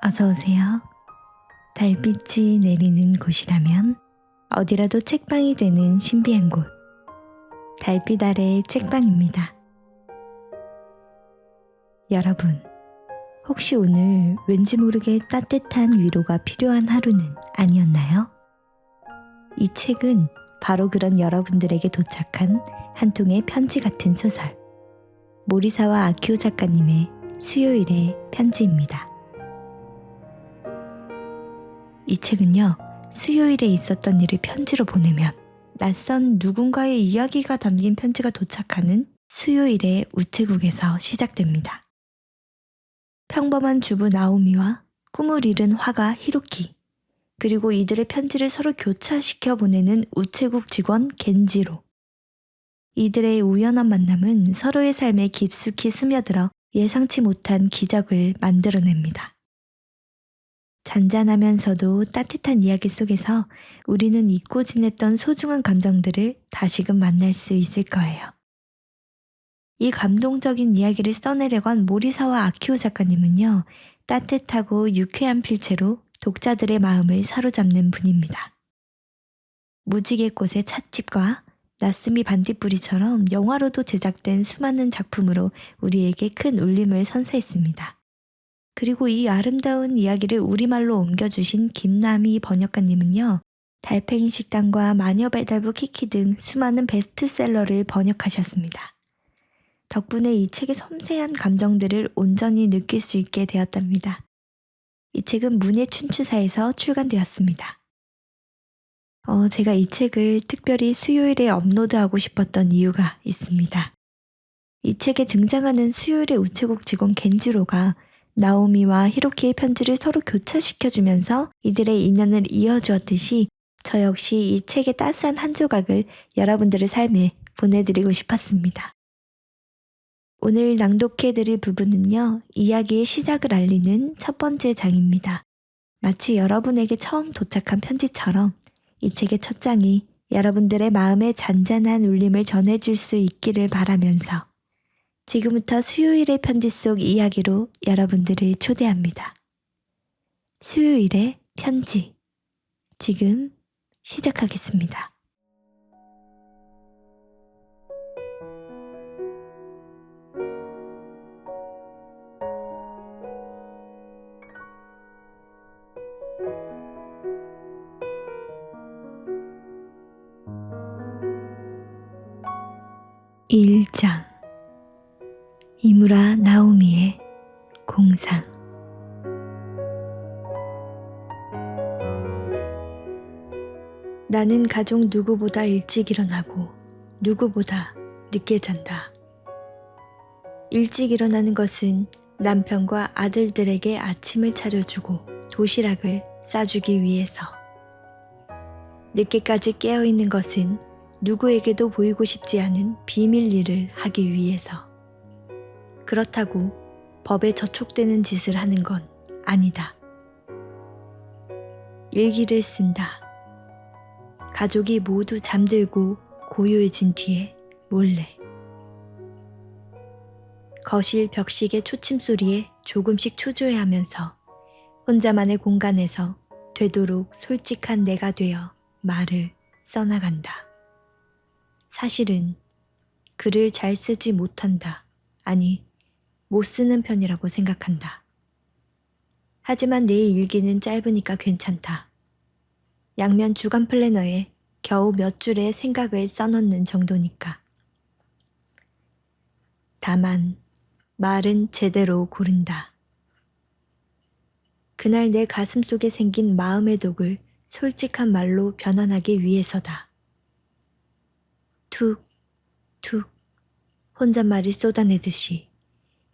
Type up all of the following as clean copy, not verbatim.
어서오세요. 달빛이 내리는 곳이라면 어디라도 책방이 되는 신비한 곳, 달빛 아래의 책방입니다. 여러분, 혹시 오늘 왠지 모르게 따뜻한 위로가 필요한 하루는 아니었나요? 이 책은 바로 그런 여러분들에게 도착한 한 통의 편지 같은 소설, 모리사와 아키오 작가님의 수요일의 편지입니다. 이 책은요, 수요일에 있었던 일을 편지로 보내면 낯선 누군가의 이야기가 담긴 편지가 도착하는 수요일의 우체국에서 시작됩니다. 평범한 주부 나오미와 꿈을 잃은 화가 히로키, 그리고 이들의 편지를 서로 교차시켜 보내는 우체국 직원 겐지로. 이들의 우연한 만남은 서로의 삶에 깊숙이 스며들어 예상치 못한 기적을 만들어냅니다. 잔잔하면서도 따뜻한 이야기 속에서 우리는 잊고 지냈던 소중한 감정들을 다시금 만날 수 있을 거예요. 이 감동적인 이야기를 써내려고 한 모리사와 아키오 작가님은요, 따뜻하고 유쾌한 필체로 독자들의 마음을 사로잡는 분입니다. 무지개꽃의 찻집과 나스미 반딧불이처럼 영화로도 제작된 수많은 작품으로 우리에게 큰 울림을 선사했습니다. 그리고 이 아름다운 이야기를 우리말로 옮겨주신 김남희 번역가님은요, 달팽이 식당과 마녀배달부 키키 등 수많은 베스트셀러를 번역하셨습니다. 덕분에 이 책의 섬세한 감정들을 온전히 느낄 수 있게 되었답니다. 이 책은 문예춘추사에서 출간되었습니다. 제가 이 책을 특별히 수요일에 업로드하고 싶었던 이유가 있습니다. 이 책에 등장하는 수요일의 우체국 직원 겐지로가 나오미와 히로키의 편지를 서로 교차시켜주면서 이들의 인연을 이어주었듯이 저 역시 이 책의 따스한 한 조각을 여러분들의 삶에 보내드리고 싶었습니다. 오늘 낭독해드릴 부분은요, 이야기의 시작을 알리는 첫 번째 장입니다. 마치 여러분에게 처음 도착한 편지처럼 이 책의 첫 장이 여러분들의 마음에 잔잔한 울림을 전해줄 수 있기를 바라면서 지금부터 수요일의 편지 속 이야기로 여러분들을 초대합니다. 수요일의 편지, 지금 시작하겠습니다. (1장) 이무라 나오미의 공상. 나는 가족 누구보다 일찍 일어나고 누구보다 늦게 잔다. 일찍 일어나는 것은 남편과 아들들에게 아침을 차려주고 도시락을 싸주기 위해서. 늦게까지 깨어있는 것은 누구에게도 보이고 싶지 않은 비밀 일을 하기 위해서. 그렇다고 법에 저촉되는 짓을 하는 건 아니다. 일기를 쓴다. 가족이 모두 잠들고 고요해진 뒤에 몰래. 거실 벽식의 초침소리에 조금씩 초조해하면서 혼자만의 공간에서 되도록 솔직한 내가 되어 말을 써나간다. 사실은 글을 잘 쓰지 못한다. 아니, 못 쓰는 편이라고 생각한다. 하지만 내 일기는 짧으니까 괜찮다. 양면 주간 플래너에 겨우 몇 줄의 생각을 써넣는 정도니까. 다만 말은 제대로 고른다. 그날 내 가슴 속에 생긴 마음의 독을 솔직한 말로 변환하기 위해서다. 툭, 툭, 혼잣말이 쏟아내듯이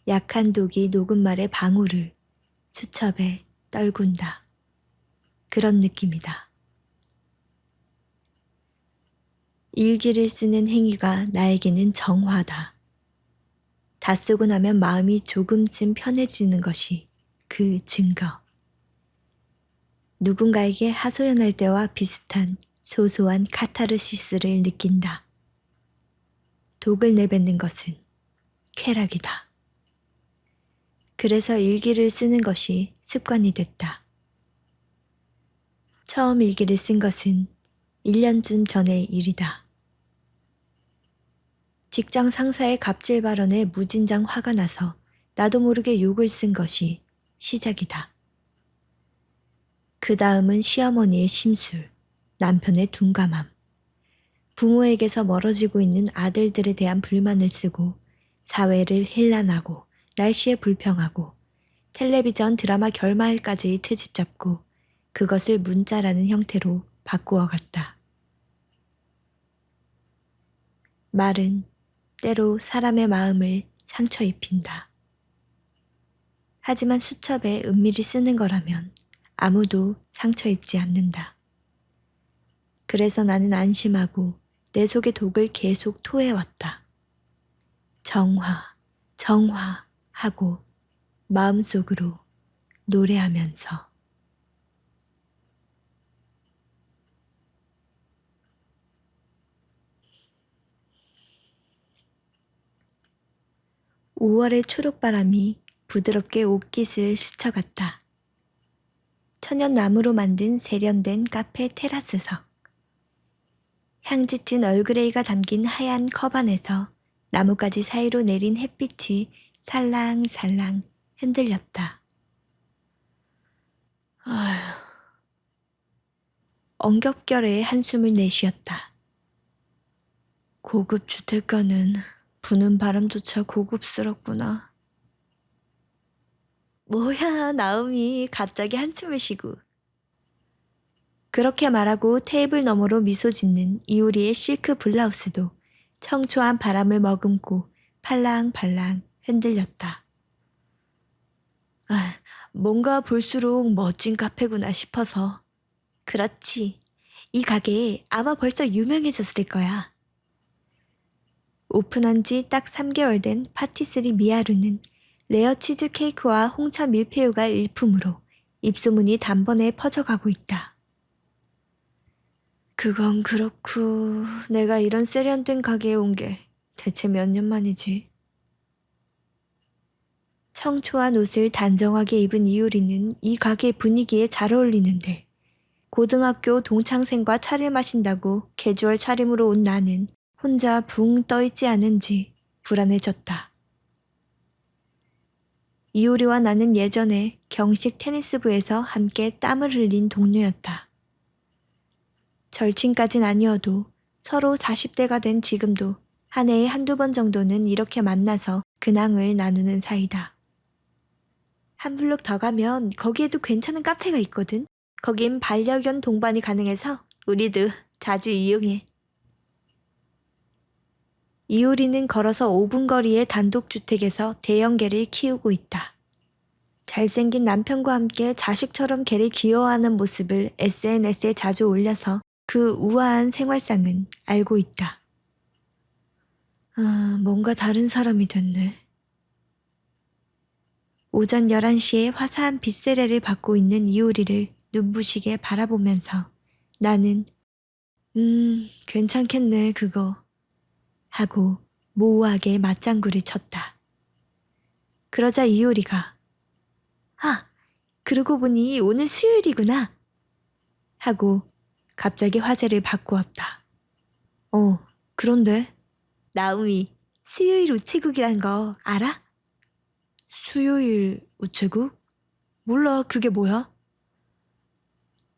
약한 독이 녹은 말의 방울을 수첩에 떨군다. 그런 느낌이다. 일기를 쓰는 행위가 나에게는 정화다. 다 쓰고 나면 마음이 조금쯤 편해지는 것이 그 증거. 누군가에게 하소연할 때와 비슷한 소소한 카타르시스를 느낀다. 독을 내뱉는 것은 쾌락이다. 그래서 일기를 쓰는 것이 습관이 됐다. 처음 일기를 쓴 것은 1년쯤 전의 일이다. 직장 상사의 갑질 발언에 무진장 화가 나서 나도 모르게 욕을 쓴 것이 시작이다. 그 다음은 시어머니의 심술, 남편의 둔감함, 부모에게서 멀어지고 있는 아들들에 대한 불만을 쓰고 사회를 힐난하고 날씨에 불평하고 텔레비전 드라마 결말까지 트집 잡고 그것을 문자라는 형태로 바꾸어 갔다. 말은 때로 사람의 마음을 상처 입힌다. 하지만 수첩에 은밀히 쓰는 거라면 아무도 상처 입지 않는다. 그래서 나는 안심하고 내 속의 독을 계속 토해왔다. 정화, 정화 하고 마음속으로 노래하면서. (5월의) 초록바람이 부드럽게 옷깃을 스쳐갔다. 천연나무로 만든 세련된 카페 테라스석. 향 짙은 얼그레이가 담긴 하얀 컵 안에서 나뭇가지 사이로 내린 햇빛이 살랑살랑 흔들렸다. 아휴. 엉겹결에 한숨을 내쉬었다. 고급 주택가는 부는 바람조차 고급스럽구나. 뭐야, 나음이 갑자기 한숨을 쉬고. 그렇게 말하고 테이블 너머로 미소 짓는 이효리의 실크 블라우스도 청초한 바람을 머금고 팔랑팔랑 흔들렸다. 아, 뭔가 볼수록 멋진 카페구나 싶어서. 그렇지. 이 가게 아마 벌써 유명해졌을 거야. 오픈한 지 딱 3개월 된 파티스리 미아루는 레어 치즈 케이크와 홍차 밀푀유가 일품으로 입소문이 단번에 퍼져가고 있다. 그건 그렇고 내가 이런 세련된 가게에 온 게 대체 몇 년 만이지? 청초한 옷을 단정하게 입은 이효리는 이 가게 분위기에 잘 어울리는데 고등학교 동창생과 차를 마신다고 캐주얼 차림으로 온 나는 혼자 붕 떠있지 않은지 불안해졌다. 이효리와 나는 예전에 경식 테니스부에서 함께 땀을 흘린 동료였다. 절친까진 아니어도 서로 40대가 된 지금도 한 해에 한두 번 정도는 이렇게 만나서 근황을 나누는 사이다. 한 블록 더 가면 거기에도 괜찮은 카페가 있거든. 거긴 반려견 동반이 가능해서 우리도 자주 이용해. 이효리는 걸어서 5분 거리의 단독주택에서 대형 개를 키우고 있다. 잘생긴 남편과 함께 자식처럼 개를 귀여워하는 모습을 SNS에 자주 올려서 그 우아한 생활상은 알고 있다. 뭔가 다른 사람이 됐네. 오전 11시에 화사한 빛세례를 받고 있는 이효리를 눈부시게 바라보면서 나는 괜찮겠네 그거 하고 모호하게 맞장구를 쳤다. 그러자 이효리가 그러고 보니 오늘 수요일이구나 하고 갑자기 화제를 바꾸었다. 그런데 나음이 수요일 우체국이란 거 알아? 수요일 우체국? 몰라, 그게 뭐야?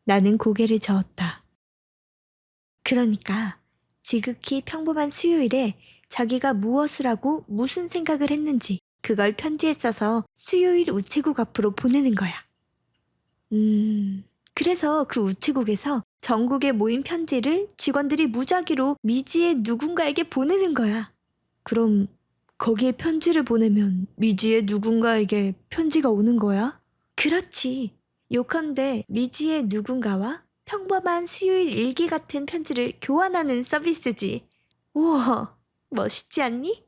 나는 고개를 저었다. 그러니까 지극히 평범한 수요일에 자기가 무엇을 하고 무슨 생각을 했는지 그걸 편지에 써서 수요일 우체국 앞으로 보내는 거야. 그래서 그 우체국에서 전국에 모인 편지를 직원들이 무작위로 미지의 누군가에게 보내는 거야. 그럼 거기에 편지를 보내면 미지의 누군가에게 편지가 오는 거야? 그렇지. 요컨대 미지의 누군가와 평범한 수요일 일기 같은 편지를 교환하는 서비스지. 우와, 멋있지 않니?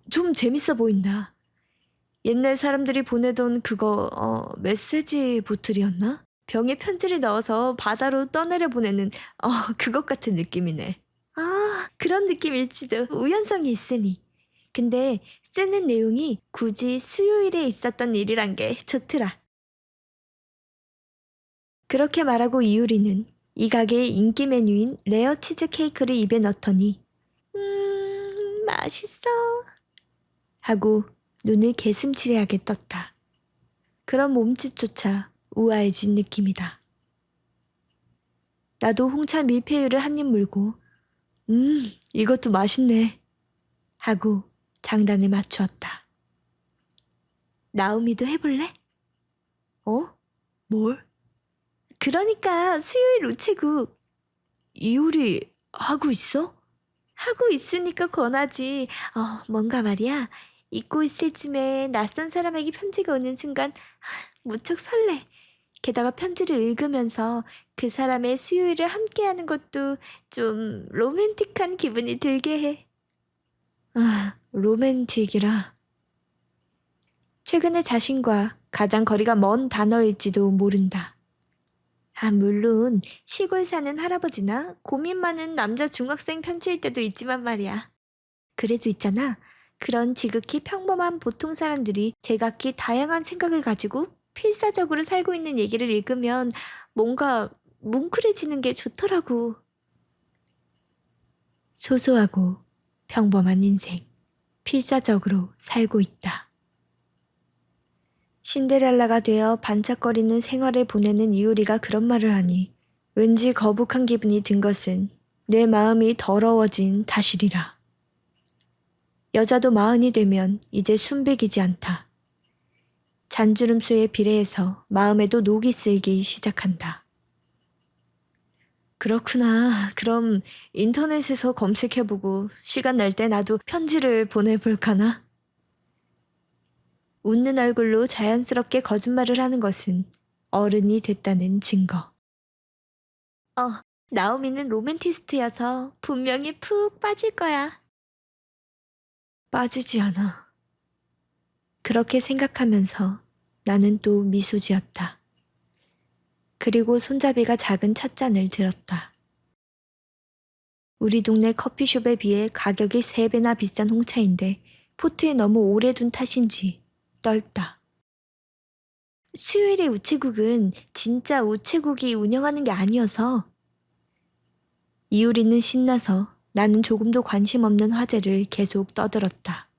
좀 재밌어 보인다. 옛날 사람들이 보내던 그거 메시지 보틀이었나? 병에 편지를 넣어서 바다로 떠내려 보내는 그것 같은 느낌이네. 그런 느낌일지도. 우연성이 있으니. 근데 쓰는 내용이 굳이 수요일에 있었던 일이란 게 좋더라. 그렇게 말하고 이유리는 이 가게의 인기 메뉴인 레어 치즈 케이크를 입에 넣더니 맛있어 하고 눈을 개슴츠레하게 떴다. 그런 몸짓조차 우아해진 느낌이다. 나도 홍차 밀푀유를 한 입 물고 이것도 맛있네 하고 장단을 맞추었다. 나오미도 해볼래? 어? 뭘? 그러니까 수요일 우체국. 이효리 하고 있어? 하고 있으니까 권하지. 뭔가 말이야. 잊고 있을 쯤에 낯선 사람에게 편지가 오는 순간 무척 설레. 게다가 편지를 읽으면서 그 사람의 수요일을 함께하는 것도 좀 로맨틱한 기분이 들게 해. 로맨틱이라. 최근에 자신과 가장 거리가 먼 단어일지도 모른다. 물론 시골 사는 할아버지나 고민 많은 남자 중학생 편지일 때도 있지만 말이야. 그래도 있잖아. 그런 지극히 평범한 보통 사람들이 제각기 다양한 생각을 가지고 필사적으로 살고 있는 얘기를 읽으면 뭔가 뭉클해지는 게 좋더라고. 소소하고 평범한 인생, 필사적으로 살고 있다. 신데렐라가 되어 반짝거리는 생활을 보내는 이효리가 그런 말을 하니 왠지 거북한 기분이 든 것은 내 마음이 더러워진 탓이리라. 여자도 마흔이 되면 이제 순백이지 않다. 잔주름수에 비례해서 마음에도 녹이 쓸기 시작한다. 그렇구나. 그럼 인터넷에서 검색해보고 시간 날 때 나도 편지를 보내볼까나? 웃는 얼굴로 자연스럽게 거짓말을 하는 것은 어른이 됐다는 증거. 나오미는 로맨티스트여서 분명히 푹 빠질 거야. 빠지지 않아. 그렇게 생각하면서 나는 또 미소 지었다. 그리고 손잡이가 작은 찻잔을 들었다. 우리 동네 커피숍에 비해 가격이 3배나 비싼 홍차인데 포트에 너무 오래 둔 탓인지 떫다. 수요일의 우체국은 진짜 우체국이 운영하는 게 아니어서. 이효리는 신나서 나는 조금도 관심 없는 화제를 계속 떠들었다.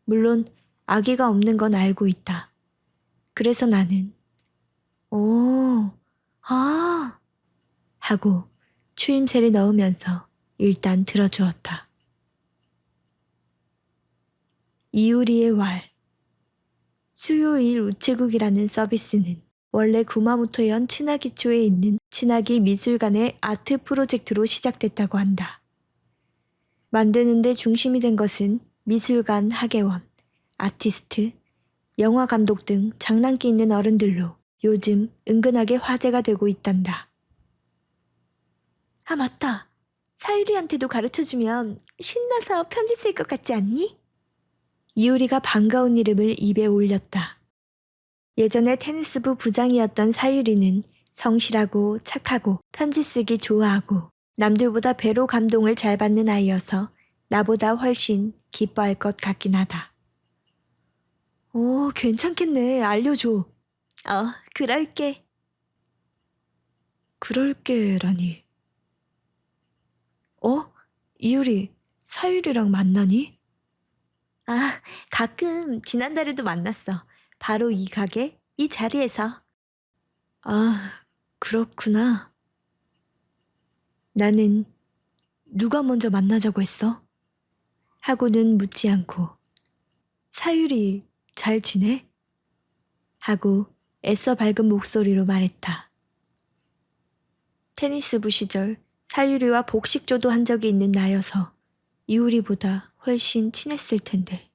물론 아기가 없는 건 알고 있다. 그래서 나는 하고 추임새를 넣으면서 일단 들어주었다. 이효리의 왈. 수요일 우체국이라는 서비스는 원래 구마모토현 친화기초에 있는 친화기 미술관의 아트 프로젝트로 시작됐다고 한다. 만드는데 중심이 된 것은 미술관 학예원, 아티스트, 영화 감독 등 장난기 있는 어른들로 요즘 은근하게 화제가 되고 있단다. 맞다. 사유리한테도 가르쳐주면 신나서 편지 쓸 것 같지 않니? 이효리가 반가운 이름을 입에 올렸다. 예전에 테니스부 부장이었던 사유리는 성실하고 착하고 편지 쓰기 좋아하고 남들보다 배로 감동을 잘 받는 아이여서 나보다 훨씬 기뻐할 것 같긴 하다. 괜찮겠네. 알려줘. 그럴게. 그럴게라니. 이유리, 사유리랑 만나니? 가끔 지난달에도 만났어. 바로 이 가게, 이 자리에서. 그렇구나. 나는 누가 먼저 만나자고 했어? 하고는 묻지 않고 사유리 잘 지내? 하고 애써 밝은 목소리로 말했다. 테니스부 시절 사유리와 복식조도 한 적이 있는 나여서 이효리보다 훨씬 친했을 텐데.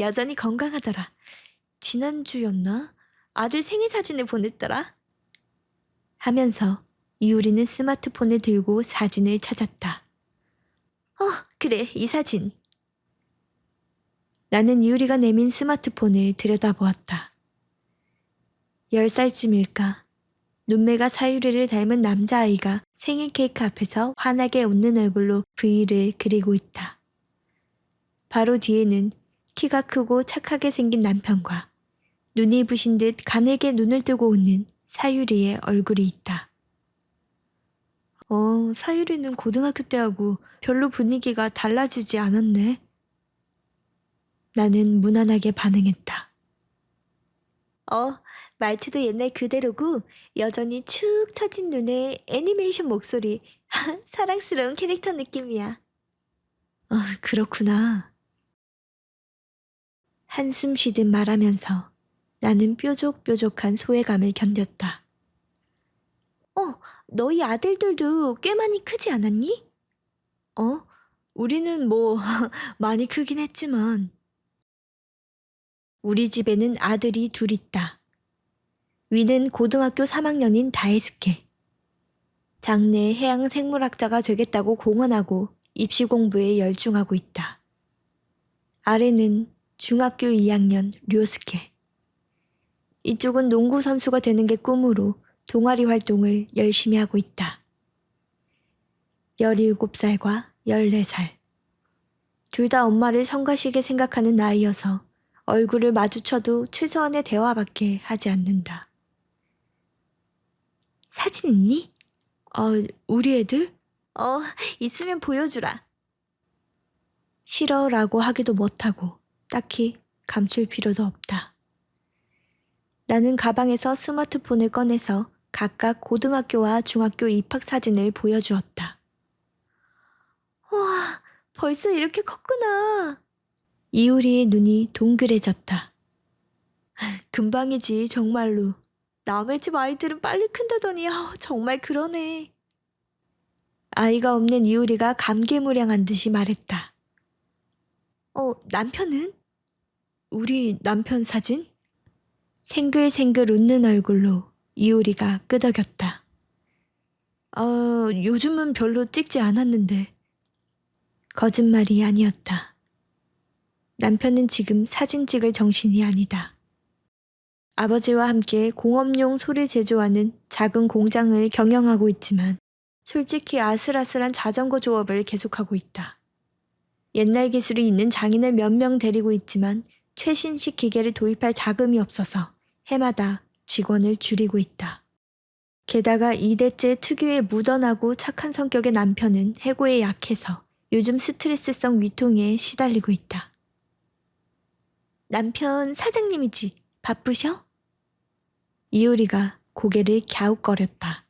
여전히 건강하더라. 지난주였나? 아들 생일 사진을 보냈더라. 하면서 이효리는 스마트폰을 들고 사진을 찾았다. 그래, 이 사진. 나는 이효리가 내민 스마트폰을 들여다보았다. 10살쯤일까? 눈매가 사유리를 닮은 남자아이가 생일 케이크 앞에서 환하게 웃는 얼굴로 V를 그리고 있다. 바로 뒤에는 키가 크고 착하게 생긴 남편과 눈이 부신 듯 가늘게 눈을 뜨고 웃는 사유리의 얼굴이 있다. 사유리는 고등학교 때하고 별로 분위기가 달라지지 않았네. 나는 무난하게 반응했다. 말투도 옛날 그대로고 여전히 축 처진 눈에 애니메이션 목소리, 사랑스러운 캐릭터 느낌이야. 그렇구나. 한숨 쉬듯 말하면서 나는 뾰족뾰족한 소외감을 견뎠다. 너희 아들들도 꽤 많이 크지 않았니? 우리는 뭐 많이 크긴 했지만. 우리 집에는 아들이 둘 있다. 위는 고등학교 3학년인 다혜스케. 장래 해양생물학자가 되겠다고 공언하고 입시 공부에 열중하고 있다. 아래는 중학교 2학년 료스케. 이쪽은 농구 선수가 되는 게 꿈으로 동아리 활동을 열심히 하고 있다. 17살과 14살. 둘 다 엄마를 성가시게 생각하는 나이여서 얼굴을 마주쳐도 최소한의 대화밖에 하지 않는다. 사진 있니? 우리 애들? 있으면 보여주라. 싫어라고 하기도 못하고 딱히 감출 필요도 없다. 나는 가방에서 스마트폰을 꺼내서 각각 고등학교와 중학교 입학 사진을 보여주었다. 와, 벌써 이렇게 컸구나. 이효리의 눈이 동그래졌다. 금방이지 정말로. 남의 집 아이들은 빨리 큰다더니 정말 그러네. 아이가 없는 이효리가 감개무량한 듯이 말했다. 남편은? 우리 남편 사진? 생글생글 웃는 얼굴로 이효리가 끄덕였다. 요즘은 별로 찍지 않았는데. 거짓말이 아니었다. 남편은 지금 사진 찍을 정신이 아니다. 아버지와 함께 공업용 소를 제조하는 작은 공장을 경영하고 있지만 솔직히 아슬아슬한 자전거 조업을 계속하고 있다. 옛날 기술이 있는 장인을 몇 명 데리고 있지만 최신식 기계를 도입할 자금이 없어서 해마다 직원을 줄이고 있다. 게다가 2대째 특유의 무던하고 착한 성격의 남편은 해고에 약해서 요즘 스트레스성 위통에 시달리고 있다. 남편 사장님이지? 바쁘셔? 이효리가 고개를 갸웃거렸다.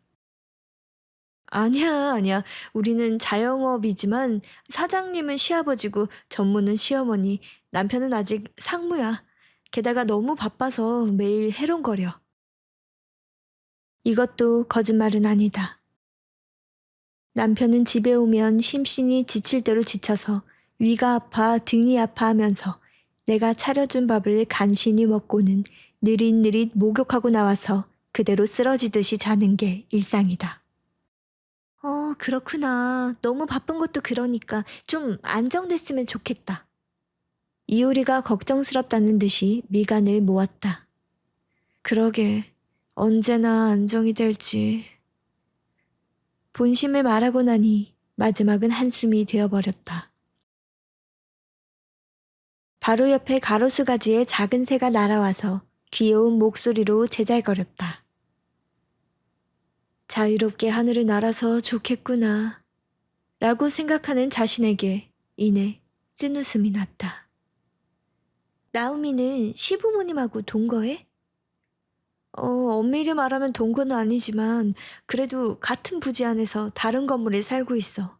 아니야. 우리는 자영업이지만 사장님은 시아버지고 전무는 시어머니, 남편은 아직 상무야. 게다가 너무 바빠서 매일 해롱거려. 이것도 거짓말은 아니다. 남편은 집에 오면 심신이 지칠 대로 지쳐서 위가 아파 등이 아파하면서 내가 차려준 밥을 간신히 먹고는 느릿느릿 목욕하고 나와서 그대로 쓰러지듯이 자는 게 일상이다. 그렇구나. 너무 바쁜 것도 그러니까 좀 안정됐으면 좋겠다. 이효리가 걱정스럽다는 듯이 미간을 모았다. 그러게, 언제나 안정이 될지. 본심을 말하고 나니 마지막은 한숨이 되어버렸다. 바로 옆에 가로수 가지에 작은 새가 날아와서 귀여운 목소리로 제잘거렸다. 자유롭게 하늘을 날아서 좋겠구나 라고 생각하는 자신에게 이내 쓴웃음이 났다. 나우미는 시부모님하고 동거해? 엄밀히 말하면 동거는 아니지만 그래도 같은 부지 안에서 다른 건물에 살고 있어.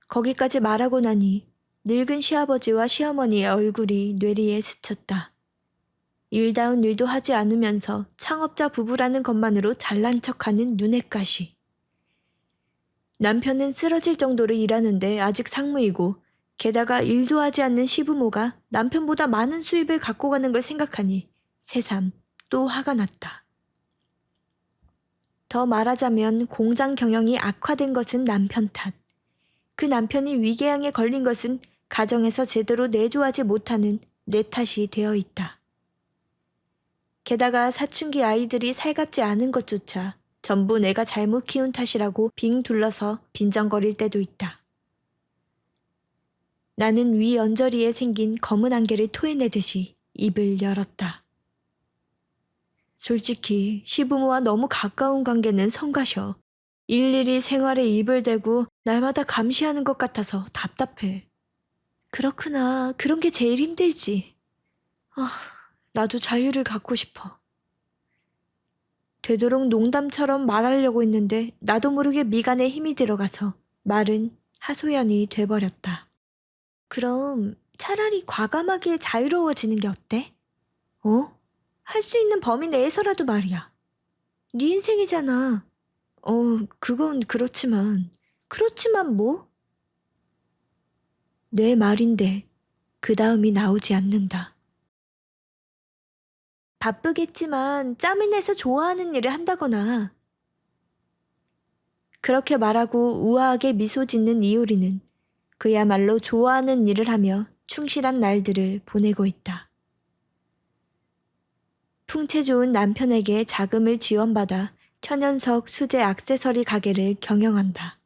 거기까지 말하고 나니 늙은 시아버지와 시어머니의 얼굴이 뇌리에 스쳤다. 일다운 일도 하지 않으면서 창업자 부부라는 것만으로 잘난 척하는 눈엣가시. 남편은 쓰러질 정도로 일하는데 아직 상무이고 게다가 일도 하지 않는 시부모가 남편보다 많은 수입을 갖고 가는 걸 생각하니 새삼 또 화가 났다. 더 말하자면 공장 경영이 악화된 것은 남편 탓. 그 남편이 위궤양에 걸린 것은 가정에서 제대로 내조하지 못하는 내 탓이 되어 있다. 게다가 사춘기 아이들이 살갑지 않은 것조차 전부 내가 잘못 키운 탓이라고 빙 둘러서 빈정거릴 때도 있다. 나는 위 언저리에 생긴 검은 안개를 토해내듯이 입을 열었다. 솔직히 시부모와 너무 가까운 관계는 성가셔. 일일이 생활에 입을 대고 날마다 감시하는 것 같아서 답답해. 그렇구나. 그런 게 제일 힘들지. 아, 나도 자유를 갖고 싶어. 되도록 농담처럼 말하려고 했는데 나도 모르게 미간에 힘이 들어가서 말은 하소연이 돼버렸다. 그럼 차라리 과감하게 자유로워지는 게 어때? 어? 할 수 있는 범위 내에서라도 말이야. 네 인생이잖아. 그건 그렇지만. 그렇지만 뭐? 내 말인데 그 다음이 나오지 않는다. 바쁘겠지만 짬을 내서 좋아하는 일을 한다거나. 그렇게 말하고 우아하게 미소 짓는 이효리는 그야말로 좋아하는 일을 하며 충실한 날들을 보내고 있다. 풍채 좋은 남편에게 자금을 지원받아 천연석 수제 액세서리 가게를 경영한다.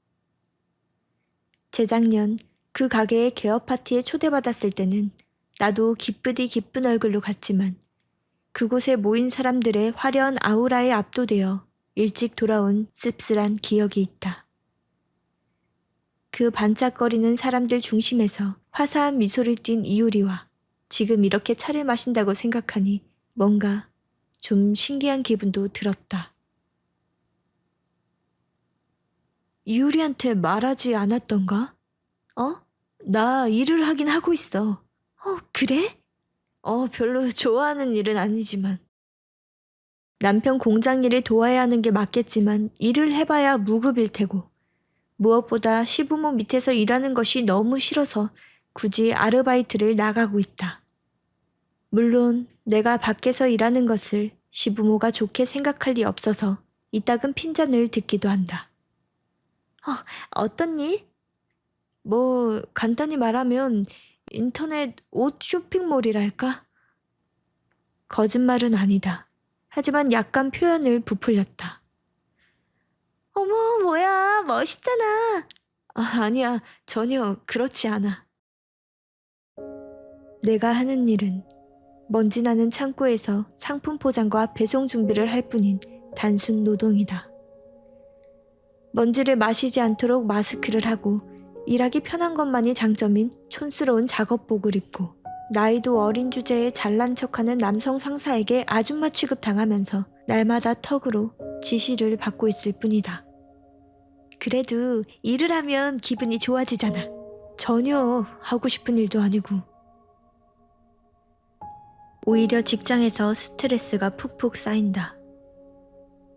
재작년 그 가게의 개업 파티에 초대받았을 때는 나도 기쁘디 기쁜 얼굴로 갔지만 그곳에 모인 사람들의 화려한 아우라에 압도되어 일찍 돌아온 씁쓸한 기억이 있다. 그 반짝거리는 사람들 중심에서 화사한 미소를 띤 이효리와 지금 이렇게 차를 마신다고 생각하니 뭔가 좀 신기한 기분도 들었다. 이효리한테 말하지 않았던가? 나 일을 하긴 하고 있어. 그래? 별로 좋아하는 일은 아니지만. 남편 공장 일을 도와야 하는 게 맞겠지만 일을 해봐야 무급일 테고 무엇보다 시부모 밑에서 일하는 것이 너무 싫어서 굳이 아르바이트를 나가고 있다. 물론 내가 밖에서 일하는 것을 시부모가 좋게 생각할 리 없어서 이따금 핀잔을 듣기도 한다. 어떤 일? 간단히 말하면 인터넷 옷 쇼핑몰이랄까? 거짓말은 아니다. 하지만 약간 표현을 부풀렸다. 어머, 뭐야, 멋있잖아. 아니야, 전혀 그렇지 않아. 내가 하는 일은 먼지 나는 창고에서 상품 포장과 배송 준비를 할 뿐인 단순 노동이다. 먼지를 마시지 않도록 마스크를 하고 일하기 편한 것만이 장점인 촌스러운 작업복을 입고 나이도 어린 주제에 잘난 척하는 남성 상사에게 아줌마 취급당하면서 날마다 턱으로 지시를 받고 있을 뿐이다. 그래도 일을 하면 기분이 좋아지잖아. 전혀 하고 싶은 일도 아니고. 오히려 직장에서 스트레스가 푹푹 쌓인다.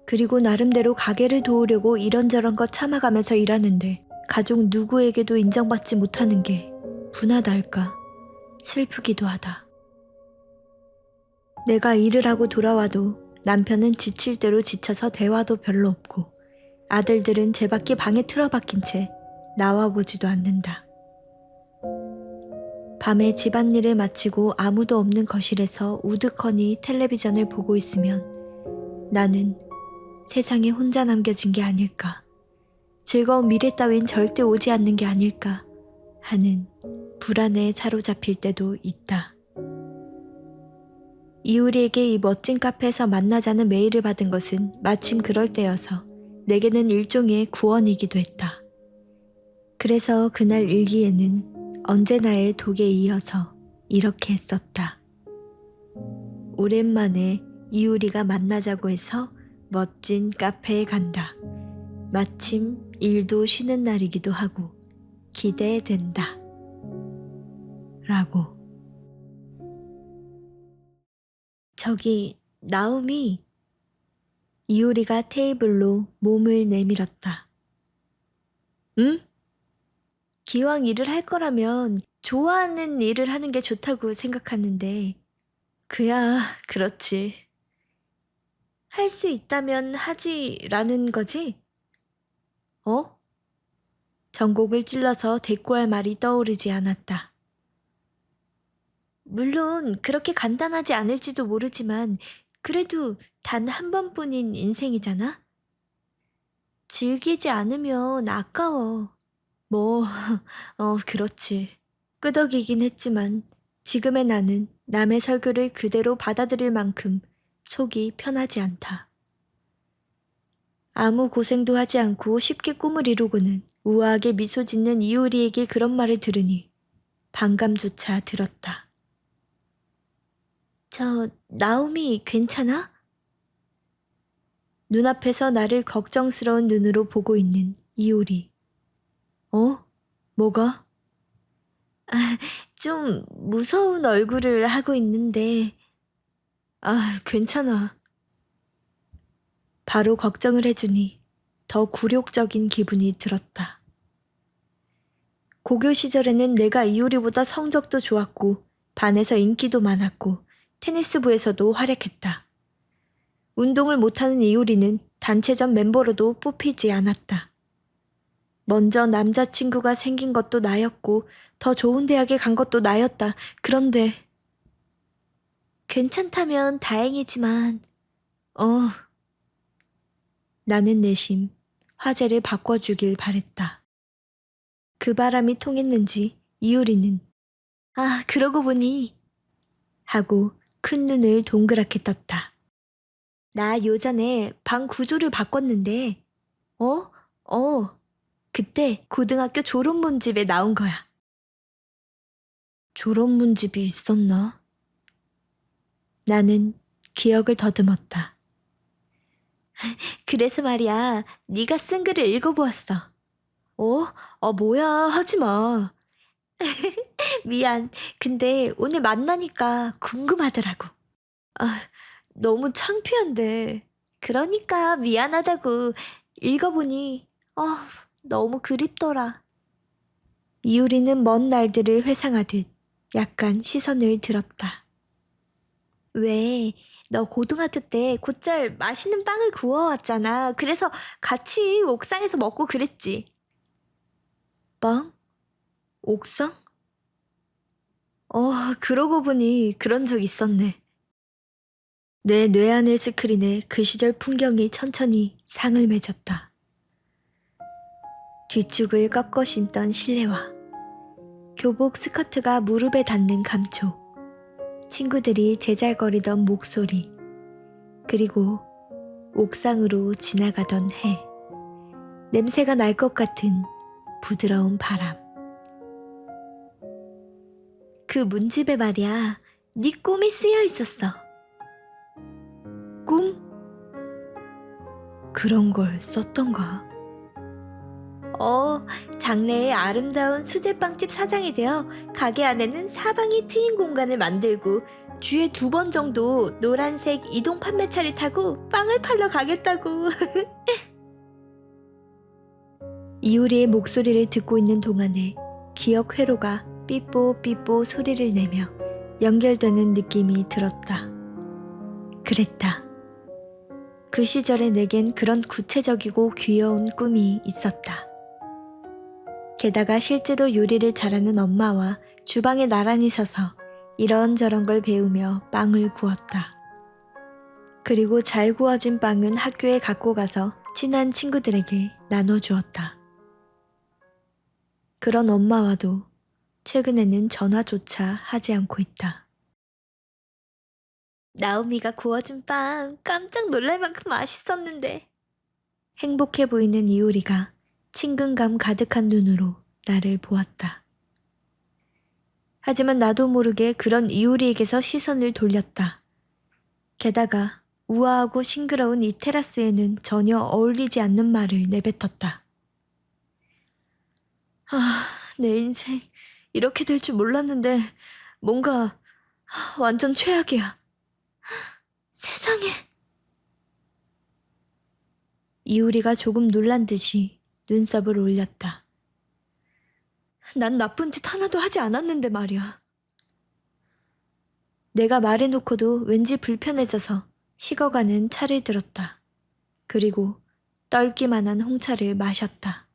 그리고 나름대로 가게를 도우려고 이런저런 거 참아가면서 일하는데 가족 누구에게도 인정받지 못하는 게 분하다 할까 슬프기도 하다. 내가 일을 하고 돌아와도 남편은 지칠 대로 지쳐서 대화도 별로 없고 아들들은 제 밖에 방에 틀어박힌 채 나와보지도 않는다. 밤에 집안일을 마치고 아무도 없는 거실에서 우두커니 텔레비전을 보고 있으면 나는 세상에 혼자 남겨진 게 아닐까, 즐거운 미래 따윈 절대 오지 않는 게 아닐까 하는 불안에 사로잡힐 때도 있다. 이효리에게 이 멋진 카페에서 만나자는 메일을 받은 것은 마침 그럴 때여서 내게는 일종의 구원이기도 했다. 그래서 그날 일기에는 언제나의 독에 이어서 이렇게 썼다. 오랜만에 이효리가 만나자고 해서 멋진 카페에 간다. 마침 일도 쉬는 날이기도 하고 기대된다. 라고. 저기 나움이. 이효리가 테이블로 몸을 내밀었다. 응? 기왕 일을 할 거라면 좋아하는 일을 하는 게 좋다고 생각하는데. 그야 그렇지. 할 수 있다면 하지라는 거지? 전곡을 찔러서 대꾸할 말이 떠오르지 않았다. 물론 그렇게 간단하지 않을지도 모르지만 그래도 단 한 번뿐인 인생이잖아? 즐기지 않으면 아까워. 그렇지. 끄덕이긴 했지만 지금의 나는 남의 설교를 그대로 받아들일 만큼 속이 편하지 않다. 아무 고생도 하지 않고 쉽게 꿈을 이루고는 우아하게 미소 짓는 이효리에게 그런 말을 들으니 반감조차 들었다. 나오미 괜찮아? 눈앞에서 나를 걱정스러운 눈으로 보고 있는 이효리. 뭐가? 좀 무서운 얼굴을 하고 있는데, 괜찮아. 바로 걱정을 해주니 더 굴욕적인 기분이 들었다. 고교 시절에는 내가 이효리보다 성적도 좋았고 반에서 인기도 많았고 테니스부에서도 활약했다. 운동을 못하는 이효리는 단체전 멤버로도 뽑히지 않았다. 먼저 남자친구가 생긴 것도 나였고 더 좋은 대학에 간 것도 나였다. 그런데 괜찮다면 다행이지만 나는 내심 화제를 바꿔주길 바랬다. 그 바람이 통했는지 이효리는 그러고 보니 하고 큰 눈을 동그랗게 떴다. 나 요전에 방 구조를 바꿨는데 그때 고등학교 졸업문집에 나온 거야. 졸업문집이 있었나? 나는 기억을 더듬었다. 그래서 말이야, 네가 쓴 글을 읽어보았어. 뭐야, 하지마. 미안. 근데 오늘 만나니까 궁금하더라고. 너무 창피한데. 그러니까 미안하다고. 읽어보니 너무 그립더라. 이효리는 먼 날들을 회상하듯 약간 시선을 들었다. 왜? 너 고등학교 때 곧잘 맛있는 빵을 구워왔잖아. 그래서 같이 옥상에서 먹고 그랬지. 빵? 옥상? 그러고 보니 그런 적 있었네. 내 뇌안의 스크린에 그 시절 풍경이 천천히 상을 맺었다. 뒤쪽을 꺾어 신던 실내화, 교복 스커트가 무릎에 닿는 감촉, 친구들이 제잘거리던 목소리, 그리고 옥상으로 지나가던 해, 냄새가 날 것 같은 부드러운 바람. 그 문집에 말이야, 네 꿈이 쓰여 있었어. 꿈? 그런 걸 썼던가? 장래의 아름다운 수제빵집 사장이 되어 가게 안에는 사방이 트인 공간을 만들고 주에 2번 정도 노란색 이동 판매차를 타고 빵을 팔러 가겠다고. 이효리의 목소리를 듣고 있는 동안에 기억 회로가 삐뽀삐뽀 소리를 내며 연결되는 느낌이 들었다. 그랬다. 그 시절에 내겐 그런 구체적이고 귀여운 꿈이 있었다. 게다가 실제로 요리를 잘하는 엄마와 주방에 나란히 서서 이런저런 걸 배우며 빵을 구웠다. 그리고 잘 구워진 빵은 학교에 갖고 가서 친한 친구들에게 나눠주었다. 그런 엄마와도 최근에는 전화조차 하지 않고 있다. 나오미가 구워준 빵 깜짝 놀랄 만큼 맛있었는데. 행복해 보이는 이효리가 친근감 가득한 눈으로 나를 보았다. 하지만 나도 모르게 그런 이효리에게서 시선을 돌렸다. 게다가 우아하고 싱그러운 이 테라스에는 전혀 어울리지 않는 말을 내뱉었다. 내 인생 이렇게 될 줄 몰랐는데 뭔가 완전 최악이야. 세상에. 이효리가 조금 놀란 듯이 눈썹을 올렸다. 난 나쁜 짓 하나도 하지 않았는데 말이야. 내가 말해놓고도 왠지 불편해져서 식어가는 차를 들었다. 그리고 떨기만한 홍차를 마셨다.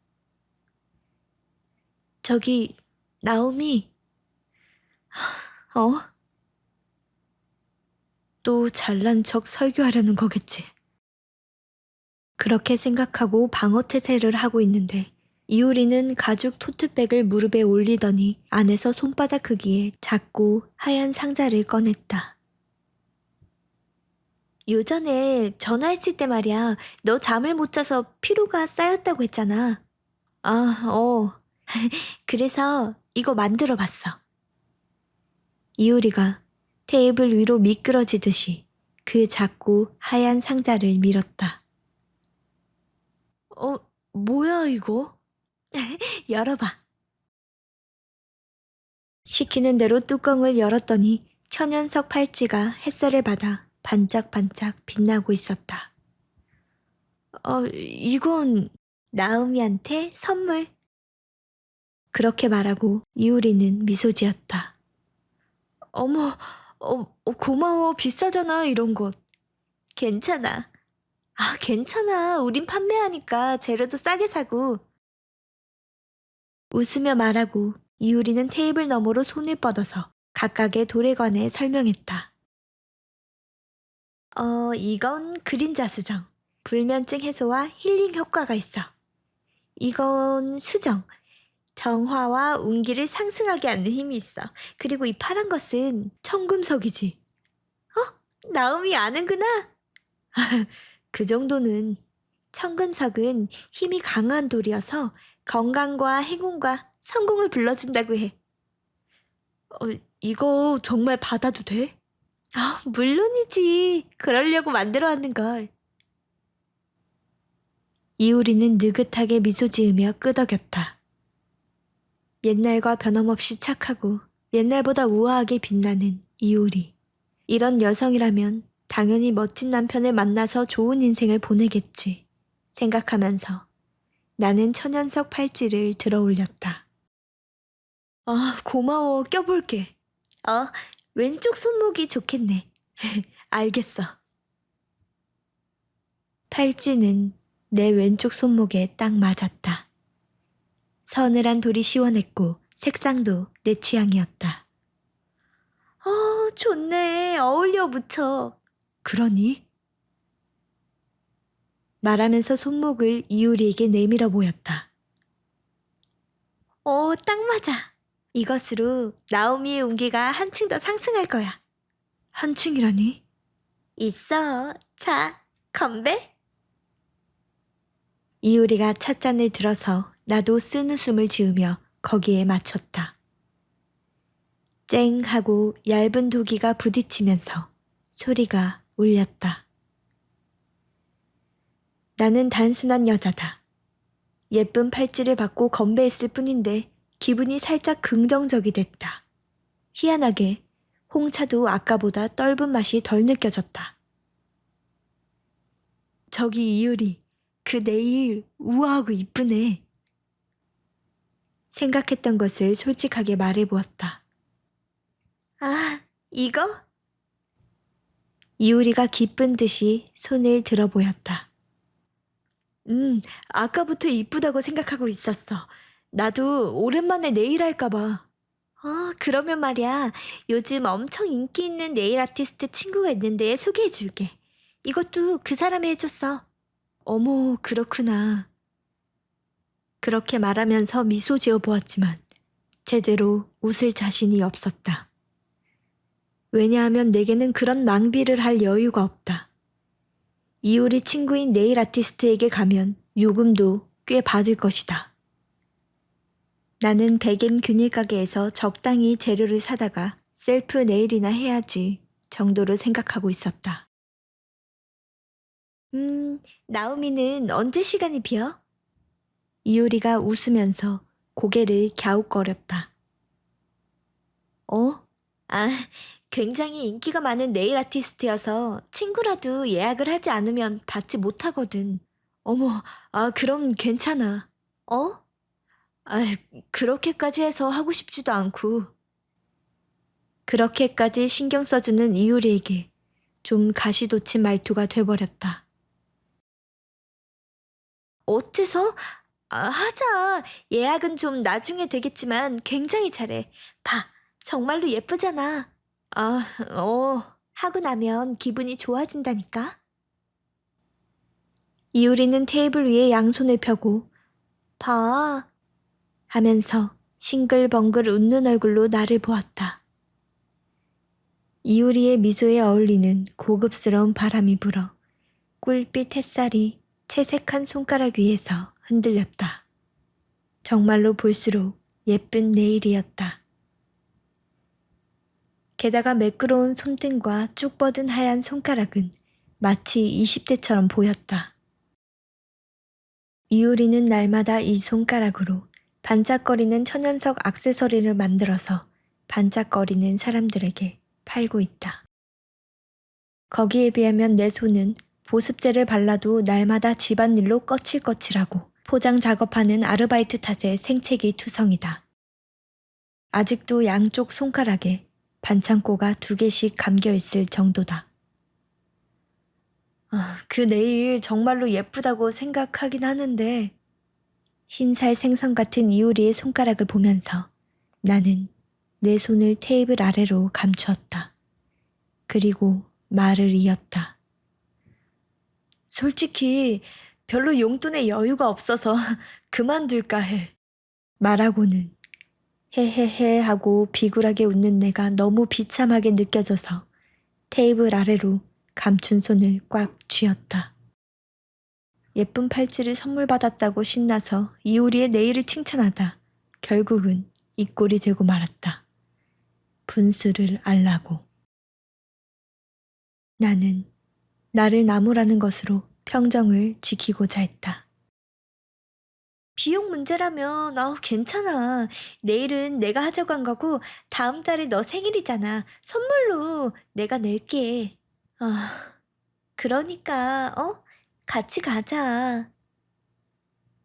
저기, 나오미. 또 잘난 척 설교하려는 거겠지. 그렇게 생각하고 방어 태세를 하고 있는데 이효리는 가죽 토트백을 무릎에 올리더니 안에서 손바닥 크기의 작고 하얀 상자를 꺼냈다. 요전에 전화했을 때 말이야, 너 잠을 못 자서 피로가 쌓였다고 했잖아. 아, 그래서 이거 만들어 봤어. 이효리가 테이블 위로 미끄러지듯이 그 작고 하얀 상자를 밀었다. 뭐야 이거? 열어봐. 시키는 대로 뚜껑을 열었더니 천연석 팔찌가 햇살을 받아 반짝반짝 빛나고 있었다. 이건 나음이한테 선물. 그렇게 말하고 이효리는 미소 지었다. 어머, 고마워. 비싸잖아, 이런 것. 괜찮아. 괜찮아. 우린 판매하니까 재료도 싸게 사고. 웃으며 말하고 이효리는 테이블 너머로 손을 뻗어서 각각의 돌에 관해 설명했다. 이건 그림자 수정. 불면증 해소와 힐링 효과가 있어. 이건 수정. 정화와 운기를 상승하게 하는 힘이 있어. 그리고 이 파란 것은 청금석이지. 나음이 아는구나. 그 정도는. 청금석은 힘이 강한 돌이어서 건강과 행운과 성공을 불러준다고 해. 이거 정말 받아도 돼? 물론이지. 그러려고 만들어 왔는 걸. 이효리는 느긋하게 미소 지으며 끄덕였다. 옛날과 변함없이 착하고 옛날보다 우아하게 빛나는 이효리. 이런 여성이라면 당연히 멋진 남편을 만나서 좋은 인생을 보내겠지 생각하면서 나는 천연석 팔찌를 들어 올렸다. 고마워. 껴볼게. 왼쪽 손목이 좋겠네. 알겠어. 팔찌는 내 왼쪽 손목에 딱 맞았다. 서늘한 돌이 시원했고 색상도 내 취향이었다. 좋네. 어울려 묻혀. 그러니? 말하면서 손목을 이효리에게 내밀어 보였다. 딱 맞아. 이것으로 나오미의 운기가 한층 더 상승할 거야. 한층이라니? 있어. 자, 건배. 이효리가 찻잔을 들어서 나도 쓴웃음을 지으며 거기에 맞췄다. 쨍 하고 얇은 도기가 부딪히면서 소리가 울렸다. 나는 단순한 여자다. 예쁜 팔찌를 받고 건배했을 뿐인데 기분이 살짝 긍정적이 됐다. 희한하게 홍차도 아까보다 떫은 맛이 덜 느껴졌다. 저기 이효리, 그 네일 우아하고 이쁘네. 생각했던 것을 솔직하게 말해보았다. 이거? 이효리가 기쁜 듯이 손을 들어 보였다. 아까부터 이쁘다고 생각하고 있었어. 나도 오랜만에 네일 할까봐. 그러면 말이야. 요즘 엄청 인기 있는 네일 아티스트 친구가 있는데 소개해줄게. 이것도 그 사람이 해줬어. 어머, 그렇구나. 그렇게 말하면서 미소 지어 보았지만 제대로 웃을 자신이 없었다. 왜냐하면 내게는 그런 낭비를 할 여유가 없다. 이효리 친구인 네일 아티스트에게 가면 요금도 꽤 받을 것이다. 나는 백엔 균일 가게에서 적당히 재료를 사다가 셀프 네일이나 해야지 정도로 생각하고 있었다. 나오미는 언제 시간이 비어? 이효리가 웃으면서 고개를 갸웃거렸다. 굉장히 인기가 많은 네일 아티스트여서 친구라도 예약을 하지 않으면 받지 못하거든. 어머, 그럼 괜찮아. 그렇게까지 해서 하고 싶지도 않고. 그렇게까지 신경 써주는 이효리에게 좀 가시돋친 말투가 돼버렸다. 어째서? 하자. 예약은 좀 나중에 되겠지만 굉장히 잘해. 봐, 정말로 예쁘잖아. 하고 나면 기분이 좋아진다니까. 이효리는 테이블 위에 양손을 펴고 봐. 하면서 싱글벙글 웃는 얼굴로 나를 보았다. 이효리의 미소에 어울리는 고급스러운 바람이 불어 꿀빛 햇살이 채색한 손가락 위에서 흔들렸다. 정말로 볼수록 예쁜 네일이었다. 게다가 매끄러운 손등과 쭉 뻗은 하얀 손가락은 마치 20대처럼 보였다. 이효리는 날마다 이 손가락으로 반짝거리는 천연석 액세서리를 만들어서 반짝거리는 사람들에게 팔고 있다. 거기에 비하면 내 손은 보습제를 발라도 날마다 집안일로 거칠거칠하고 포장 작업하는 아르바이트 탓에 생채기 투성이다. 아직도 양쪽 손가락에 반창고가 2개씩 감겨있을 정도다. 그 네일 정말로 예쁘다고 생각하긴 하는데 흰살 생선 같은 이효리의 손가락을 보면서 나는 내 손을 테이블 아래로 감추었다. 그리고 말을 이었다. 솔직히 별로 용돈에 여유가 없어서 그만둘까 해. 말하고는 헤헤헤 하고 비굴하게 웃는 내가 너무 비참하게 느껴져서 테이블 아래로 감춘 손을 꽉 쥐었다. 예쁜 팔찌를 선물 받았다고 신나서 이효리의 네일을 칭찬하다 결국은 이 꼴이 되고 말았다. 분수를 알라고. 나는 나를 나무라는 것으로 평정을 지키고자 했다. 비용 문제라면 괜찮아. 내일은 내가 하자고 한 거고 다음 달에 너 생일이잖아. 선물로 내가 낼게. 그러니까 같이 가자.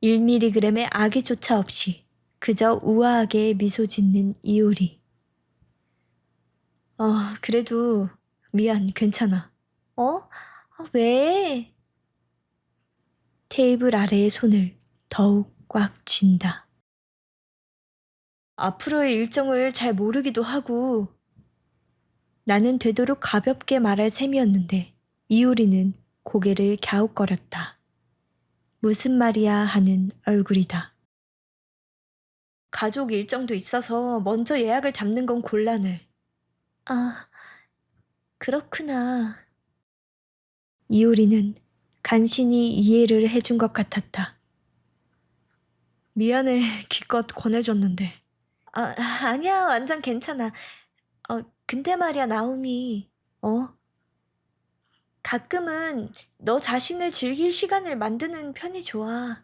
1mg의 악의조차 없이 그저 우아하게 미소 짓는 이효리. 그래도 미안, 괜찮아. 왜? 테이블 아래의 손을 더욱 꽉 쥔다. 앞으로의 일정을 잘 모르기도 하고. 나는 되도록 가볍게 말할 셈이었는데 이효리는 고개를 갸웃거렸다. 무슨 말이야 하는 얼굴이다. 가족 일정도 있어서 먼저 예약을 잡는 건 곤란해. 그렇구나. 이효리는 간신히 이해를 해준 것 같았다. 미안해, 기껏 권해줬는데. 아니야, 완전 괜찮아. 근데 말이야, 나오미. 가끔은 너 자신을 즐길 시간을 만드는 편이 좋아.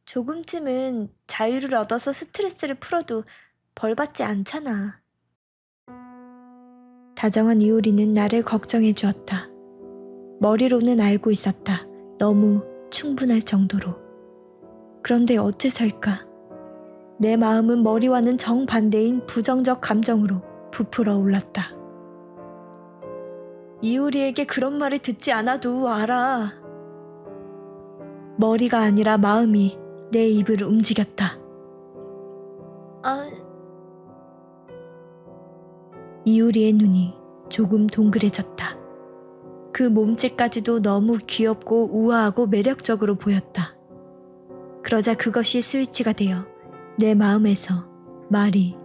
조금쯤은 자유를 얻어서 스트레스를 풀어도 벌 받지 않잖아. 다정한 이효리는 나를 걱정해 주었다. 머리로는 알고 있었다. 너무 충분할 정도로. 그런데 어째서일까? 내 마음은 머리와는 정반대인 부정적 감정으로 부풀어 올랐다. 이효리에게 그런 말을 듣지 않아도 알아. 머리가 아니라 마음이 내 입을 움직였다. 이효리의 눈이 조금 동그래졌다. 그 몸짓까지도 너무 귀엽고 우아하고 매력적으로 보였다. 그러자 그것이 스위치가 되어 내 마음에서 말이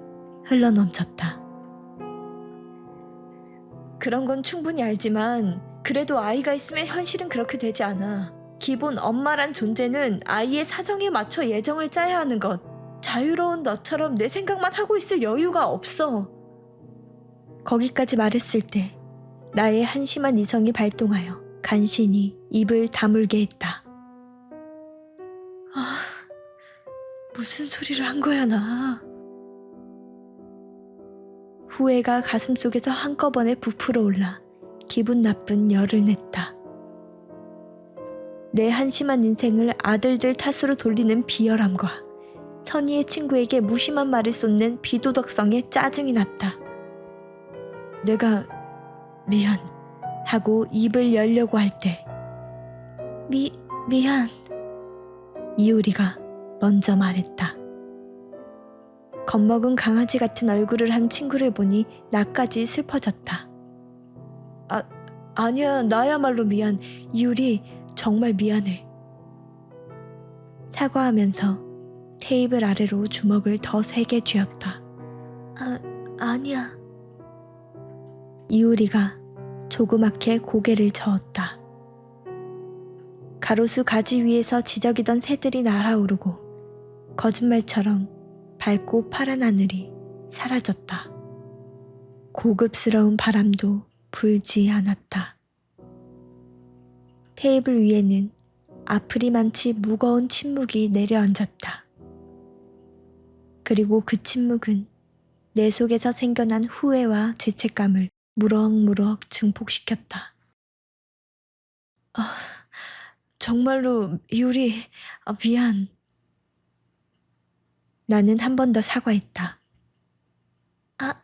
흘러넘쳤다. 그런 건 충분히 알지만 그래도 아이가 있으면 현실은 그렇게 되지 않아. 기본 엄마란 존재는 아이의 사정에 맞춰 예정을 짜야 하는 것. 자유로운 너처럼 내 생각만 하고 있을 여유가 없어. 거기까지 말했을 때 나의 한심한 이성이 발동하여 간신히 입을 다물게 했다. 무슨 소리를 한 거야, 나. 후회가 가슴속에서 한꺼번에 부풀어 올라 기분 나쁜 열을 냈다. 내 한심한 인생을 아들들 탓으로 돌리는 비열함과 선의의 친구에게 무심한 말을 쏟는 비도덕성에 짜증이 났다. 내가 미안 하고 입을 열려고 할 때 미안 이효리가 먼저 말했다. 겁먹은 강아지 같은 얼굴을 한 친구를 보니 나까지 슬퍼졌다. 아니야, 나야말로 미안. 이효리, 정말 미안해. 사과하면서 테이블 아래로 주먹을 더 세게 쥐었다. 아니야. 이효리가 조그맣게 고개를 저었다. 가로수 가지 위에서 지저귀던 새들이 날아오르고 거짓말처럼 밝고 파란 하늘이 사라졌다. 고급스러운 바람도 불지 않았다. 테이블 위에는 아프리만치 무거운 침묵이 내려앉았다. 그리고 그 침묵은 내 속에서 생겨난 후회와 죄책감을 무럭무럭 증폭시켰다. 정말로 이효리, 미안. 나는 한 번 더 사과했다.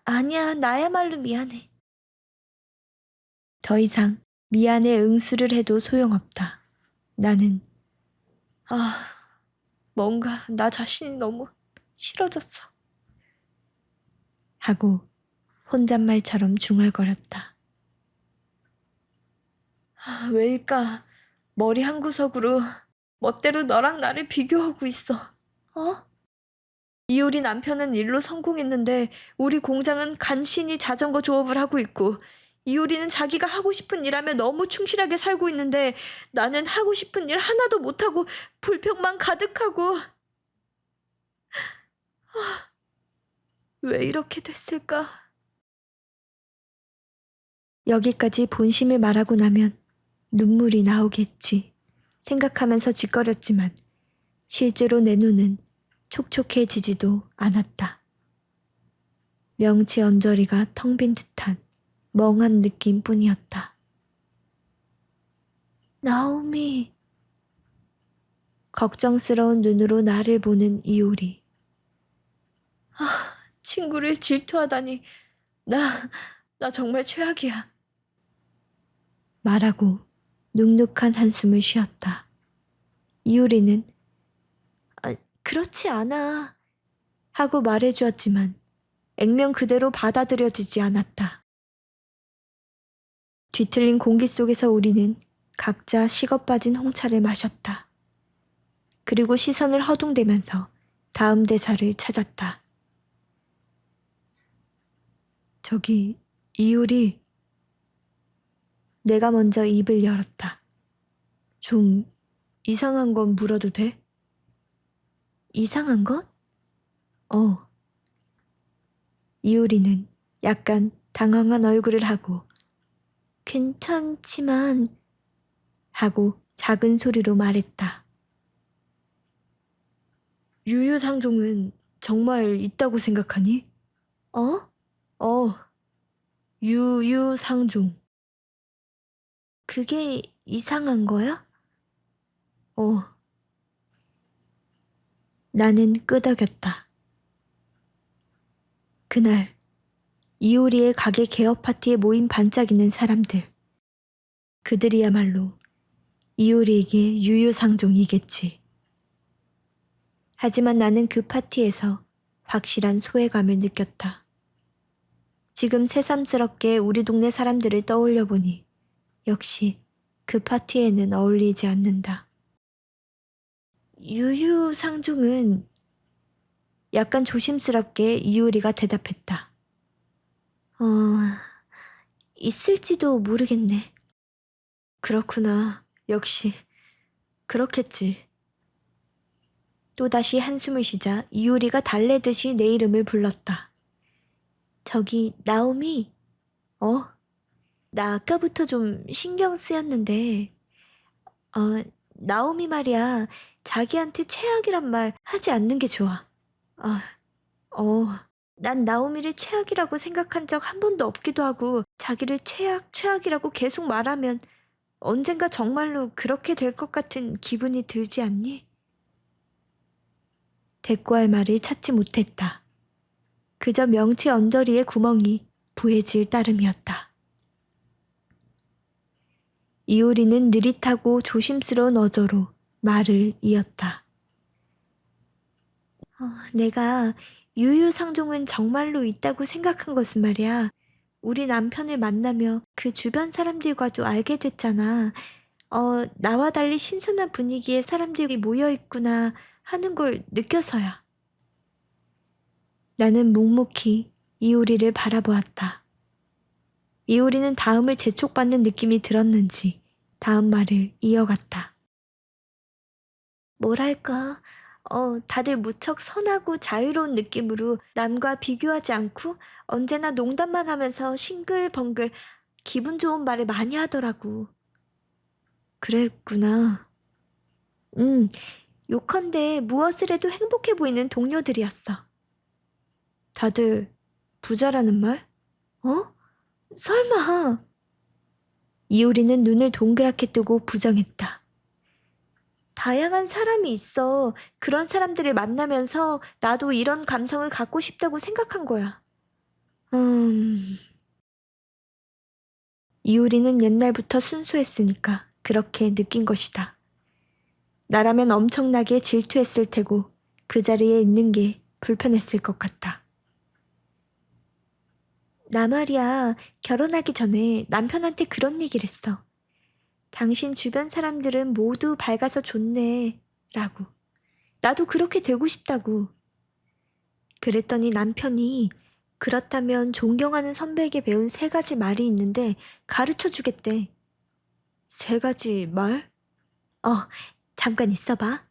아니야, 나야말로 미안해. 더 이상 미안해 응수를 해도 소용없다. 나는 뭔가 나 자신이 너무 싫어졌어. 하고 혼잣말처럼 중얼거렸다. 왜일까? 머리 한구석으로 멋대로 너랑 나를 비교하고 있어. 이효리 남편은 일로 성공했는데 우리 공장은 간신히 자전거 조업을 하고 있고, 이효리는 자기가 하고 싶은 일 하며 너무 충실하게 살고 있는데 나는 하고 싶은 일 하나도 못하고 불평만 가득하고. 왜 이렇게 됐을까? 여기까지 본심을 말하고 나면 눈물이 나오겠지 생각하면서 짓거렸지만 실제로 내 눈은 촉촉해지지도 않았다. 명치 언저리가 텅 빈 듯한 멍한 느낌뿐이었다. 나오미. 걱정스러운 눈으로 나를 보는 이효리. 친구를 질투하다니. 나 정말 최악이야. 말하고 눅눅한 한숨을 쉬었다. 이효리는 그렇지 않아 하고 말해주었지만 액면 그대로 받아들여지지 않았다. 뒤틀린 공기 속에서 우리는 각자 식어 빠진 홍차를 마셨다. 그리고 시선을 허둥대면서 다음 대사를 찾았다. 저기, 이효리. 내가 먼저 입을 열었다. 좀 이상한 건 물어도 돼? 이상한 것? 이효리는 약간 당황한 얼굴을 하고 괜찮지만 하고 작은 소리로 말했다. 유유상종은 정말 있다고 생각하니? 유유상종. 그게 이상한 거야? 나는 끄덕였다. 그날 이효리의 가게 개업 파티에 모인 반짝이는 사람들. 그들이야말로 이효리에게 유유상종이겠지. 하지만 나는 그 파티에서 확실한 소외감을 느꼈다. 지금 새삼스럽게 우리 동네 사람들을 떠올려 보니 역시 그 파티에는 어울리지 않는다. 유유상종은 약간 조심스럽게 이효리가 대답했다. 있을지도 모르겠네. 그렇구나. 역시 그렇겠지. 또다시 한숨을 쉬자 이효리가 달래듯이 내 이름을 불렀다. 저기 나오미. 나 아까부터 좀 신경 쓰였는데 나오미 말이야. 자기한테 최악이란 말 하지 않는 게 좋아. 난 나오미를 최악이라고 생각한 적 한 번도 없기도 하고 자기를 최악이라고 계속 말하면 언젠가 정말로 그렇게 될 것 같은 기분이 들지 않니? 대꾸할 말을 찾지 못했다. 그저 명치 언저리의 구멍이 부해질 따름이었다. 이효리는 느릿하고 조심스러운 어조로 말을 이었다. 내가 유유상종은 정말로 있다고 생각한 것은 말이야. 우리 남편을 만나며 그 주변 사람들과도 알게 됐잖아. 나와 달리 신선한 분위기에 사람들이 모여 있구나 하는 걸 느껴서야. 나는 묵묵히 이효리를 바라보았다. 이효리는 다음을 재촉받는 느낌이 들었는지 다음 말을 이어갔다. 뭐랄까, 다들 무척 선하고 자유로운 느낌으로 남과 비교하지 않고 언제나 농담만 하면서 싱글벙글 기분 좋은 말을 많이 하더라고. 그랬구나. 요컨대 무엇을 해도 행복해 보이는 동료들이었어. 다들 부자라는 말? 설마. 이효리는 눈을 동그랗게 뜨고 부정했다. 다양한 사람이 있어. 그런 사람들을 만나면서 나도 이런 감성을 갖고 싶다고 생각한 거야. 이효리는 옛날부터 순수했으니까 그렇게 느낀 것이다. 나라면 엄청나게 질투했을 테고 그 자리에 있는 게 불편했을 것 같다. 나 말이야, 결혼하기 전에 남편한테 그런 얘기를 했어. 당신 주변 사람들은 모두 밝아서 좋네, 라고. 나도 그렇게 되고 싶다고. 그랬더니 남편이 그렇다면 존경하는 선배에게 배운 3가지 말이 있는데 가르쳐 주겠대. 3가지 말? 잠깐 있어봐.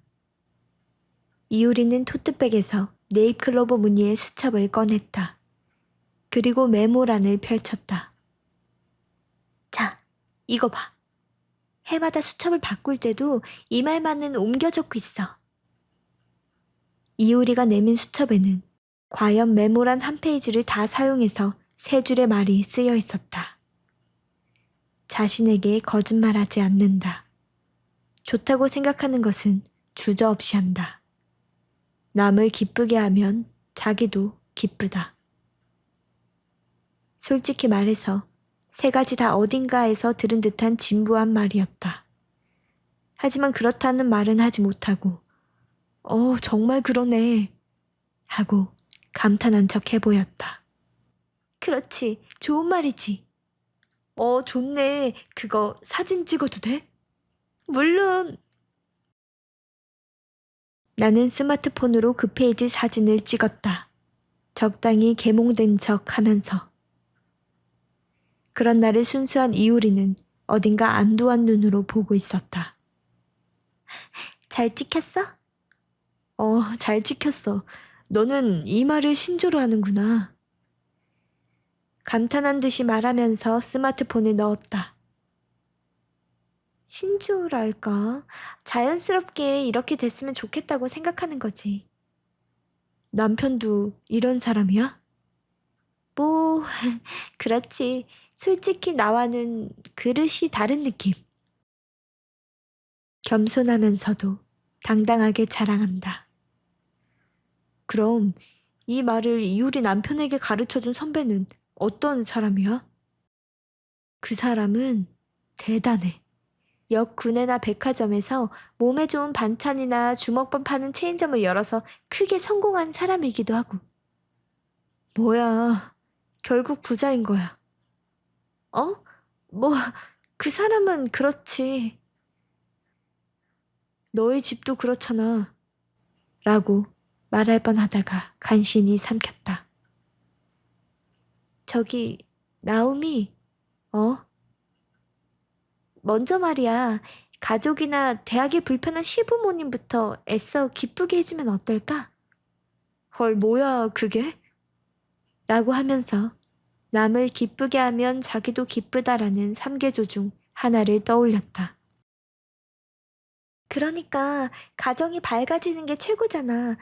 이효리는 토트백에서 네잎클로버 무늬의 수첩을 꺼냈다. 그리고 메모란을 펼쳤다. 자, 이거 봐. 해마다 수첩을 바꿀 때도 이 말만은 옮겨 적고 있어. 이효리가 내민 수첩에는 과연 메모란 한 페이지를 다 사용해서 3줄의 말이 쓰여 있었다. 자신에게 거짓말하지 않는다. 좋다고 생각하는 것은 주저없이 한다. 남을 기쁘게 하면 자기도 기쁘다. 솔직히 말해서 3가지 다 어딘가에서 들은 듯한 진부한 말이었다. 하지만 그렇다는 말은 하지 못하고 정말 그러네 하고 감탄한 척 해보였다. 그렇지, 좋은 말이지. 좋네. 그거 사진 찍어도 돼? 물론. 나는 스마트폰으로 그 페이지 사진을 찍었다. 적당히 개몽된 척 하면서. 그런 날을 순수한 이효리는 어딘가 안도한 눈으로 보고 있었다. 잘 찍혔어? 잘 찍혔어. 너는 이 말을 신조로 하는구나. 감탄한 듯이 말하면서 스마트폰을 넣었다. 신조랄까? 자연스럽게 이렇게 됐으면 좋겠다고 생각하는 거지. 남편도 이런 사람이야? 뭐, 그렇지. 솔직히 나와는 그릇이 다른 느낌. 겸손하면서도 당당하게 자랑한다. 그럼 이 말을 이효리 남편에게 가르쳐준 선배는 어떤 사람이야? 그 사람은 대단해. 역 구내나 백화점에서 몸에 좋은 반찬이나 주먹밥 파는 체인점을 열어서 크게 성공한 사람이기도 하고. 뭐야, 결국 부자인 거야. 뭐, 그 사람은 그렇지. 너희 집도 그렇잖아. 라고 말할 뻔하다가 간신히 삼켰다. 저기, 나오미, 먼저 말이야, 가족이나 대학이 불편한 시부모님부터 애써 기쁘게 해주면 어떨까? 헐, 뭐야, 그게? 라고 하면서 남을 기쁘게 하면 자기도 기쁘다라는 3계조 중 하나를 떠올렸다. 그러니까 가정이 밝아지는 게 최고잖아.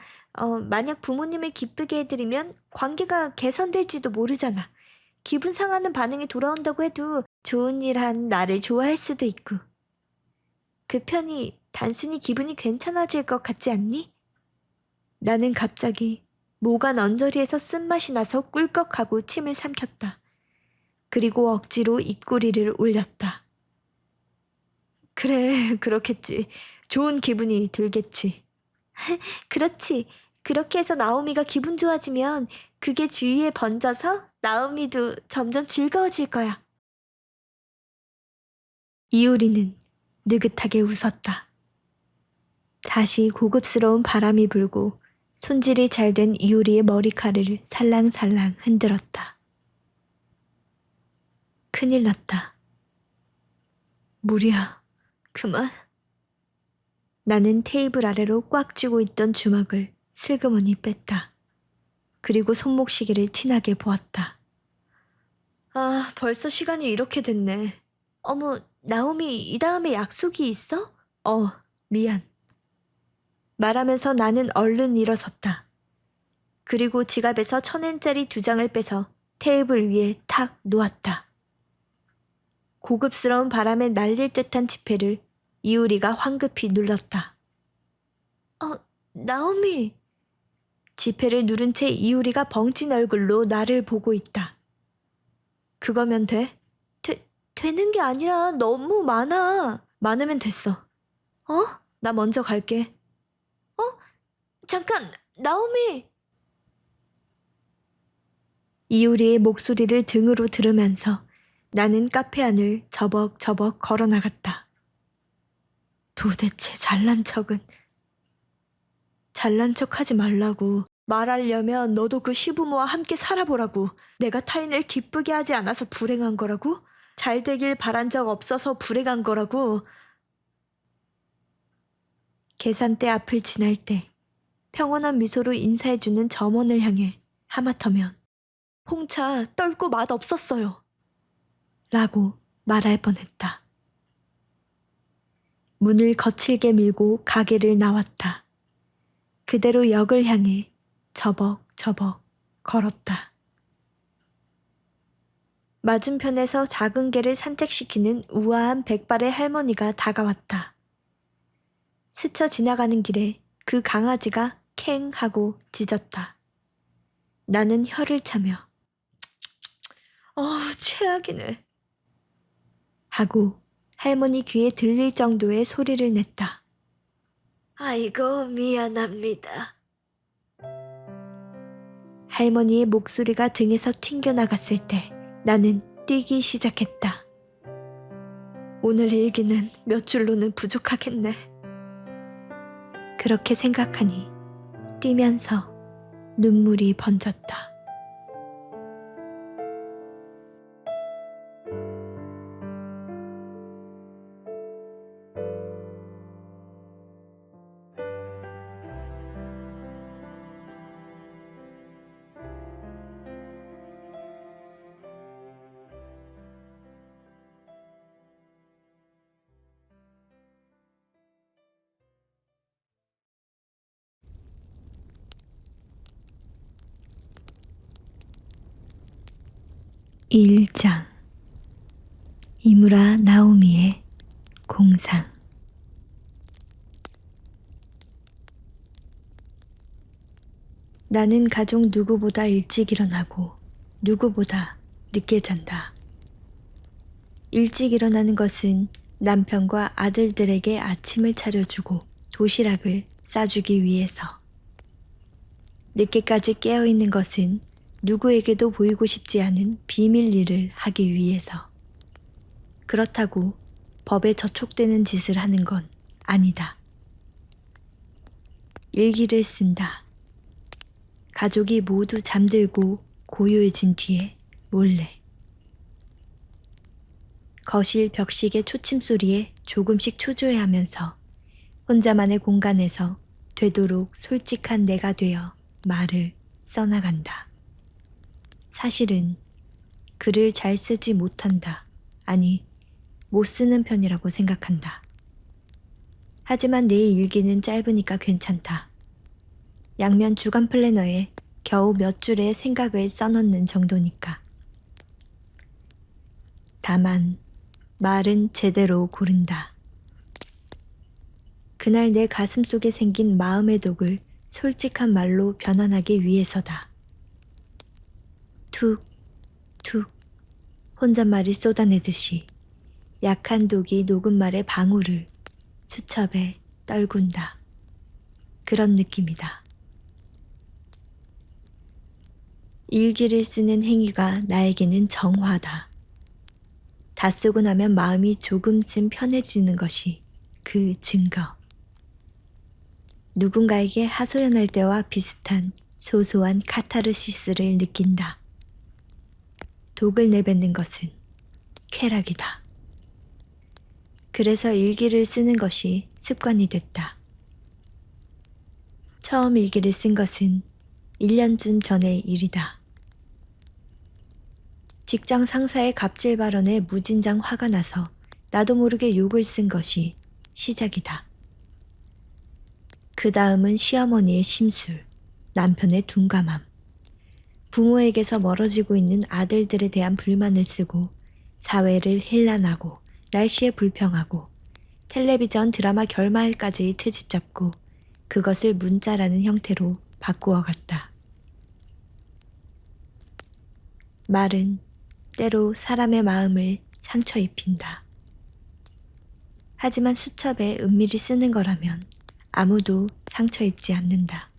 만약 부모님을 기쁘게 해드리면 관계가 개선될지도 모르잖아. 기분 상하는 반응이 돌아온다고 해도 좋은 일 한 나를 좋아할 수도 있고. 그 편이 단순히 기분이 괜찮아질 것 같지 않니? 나는 갑자기 모간 언저리에서 쓴맛이 나서 꿀꺽하고 침을 삼켰다. 그리고 억지로 입꼬리를 올렸다. 그래, 그렇겠지. 좋은 기분이 들겠지. 그렇지. 그렇게 해서 나오미가 기분 좋아지면 그게 주위에 번져서 나오미도 점점 즐거워질 거야. 이효리는 느긋하게 웃었다. 다시 고급스러운 바람이 불고 손질이 잘 된 이효리의 머리카락을 살랑살랑 흔들었다. 큰일 났다. 무리야, 그만. 나는 테이블 아래로 꽉 쥐고 있던 주먹을 슬그머니 뺐다. 그리고 손목시계를 티나게 보았다. 아, 벌써 시간이 이렇게 됐네. 어머, 나오미, 이 다음에 약속이 있어? 미안. 말하면서 나는 얼른 일어섰다. 그리고 지갑에서 1,000엔짜리 2장을 빼서 테이블 위에 탁 놓았다. 고급스러운 바람에 날릴 듯한 지폐를 이효리가 황급히 눌렀다. 나오미. 지폐를 누른 채 이효리가 벙찐 얼굴로 나를 보고 있다. 그거면 돼? 되는 게 아니라 너무 많아. 많으면 됐어. 나 먼저 갈게. 잠깐, 나오미! 이효리의 목소리를 등으로 들으면서 나는 카페 안을 저벅저벅 걸어 나갔다. 도대체 잘난 척은. 잘난 척 하지 말라고. 말하려면 너도 그 시부모와 함께 살아보라고. 내가 타인을 기쁘게 하지 않아서 불행한 거라고? 잘 되길 바란 적 없어서 불행한 거라고. 계산대 앞을 지날 때 평온한 미소로 인사해주는 점원을 향해 하마터면 홍차 떫고 맛없었어요. 라고 말할 뻔했다. 문을 거칠게 밀고 가게를 나왔다. 그대로 역을 향해 저벅저벅 걸었다. 맞은편에서 작은 개를 산책시키는 우아한 백발의 할머니가 다가왔다. 스쳐 지나가는 길에 그 강아지가 캥 하고 짖었다. 나는 혀를 차며 최악이네 하고 할머니 귀에 들릴 정도의 소리를 냈다. 아이고 미안합니다. 할머니의 목소리가 등에서 튕겨나갔을 때 나는 뛰기 시작했다. 오늘 일기는 몇 줄로는 부족하겠네. 그렇게 생각하니 뛰면서 눈물이 번졌다. (1장) 이무라 나오미의 공상. 나는 가족 누구보다 일찍 일어나고 누구보다 늦게 잔다. 일찍 일어나는 것은 남편과 아들들에게 아침을 차려주고 도시락을 싸주기 위해서. 늦게까지 깨어있는 것은 누구에게도 보이고 싶지 않은 비밀 일을 하기 위해서. 그렇다고 법에 저촉되는 짓을 하는 건 아니다. 일기를 쓴다. 가족이 모두 잠들고 고요해진 뒤에 몰래. 거실 벽시계 초침소리에 조금씩 초조해하면서 혼자만의 공간에서 되도록 솔직한 내가 되어 말을 써나간다. 사실은 글을 잘 쓰지 못한다. 아니, 못 쓰는 편이라고 생각한다. 하지만 내 일기는 짧으니까 괜찮다. 양면 주간 플래너에 겨우 몇 줄의 생각을 써넣는 정도니까. 다만 말은 제대로 고른다. 그날 내 가슴 속에 생긴 마음의 독을 솔직한 말로 변환하기 위해서다. 툭, 툭, 혼잣말이 쏟아내듯이 약한 독이 녹은 말의 방울을 수첩에 떨군다. 그런 느낌이다. 일기를 쓰는 행위가 나에게는 정화다. 다 쓰고 나면 마음이 조금쯤 편해지는 것이 그 증거. 누군가에게 하소연할 때와 비슷한 소소한 카타르시스를 느낀다. 독을 내뱉는 것은 쾌락이다. 그래서 일기를 쓰는 것이 습관이 됐다. 처음 일기를 쓴 것은 1년쯤 전의 일이다. 직장 상사의 갑질 발언에 무진장 화가 나서 나도 모르게 욕을 쓴 것이 시작이다. 그 다음은 시어머니의 심술, 남편의 둔감함, 부모에게서 멀어지고 있는 아들들에 대한 불만을 쓰고 사회를 힐난하고 날씨에 불평하고 텔레비전 드라마 결말까지 트집 잡고 그것을 문자라는 형태로 바꾸어 갔다. 말은 때로 사람의 마음을 상처 입힌다. 하지만 수첩에 은밀히 쓰는 거라면 아무도 상처 입지 않는다.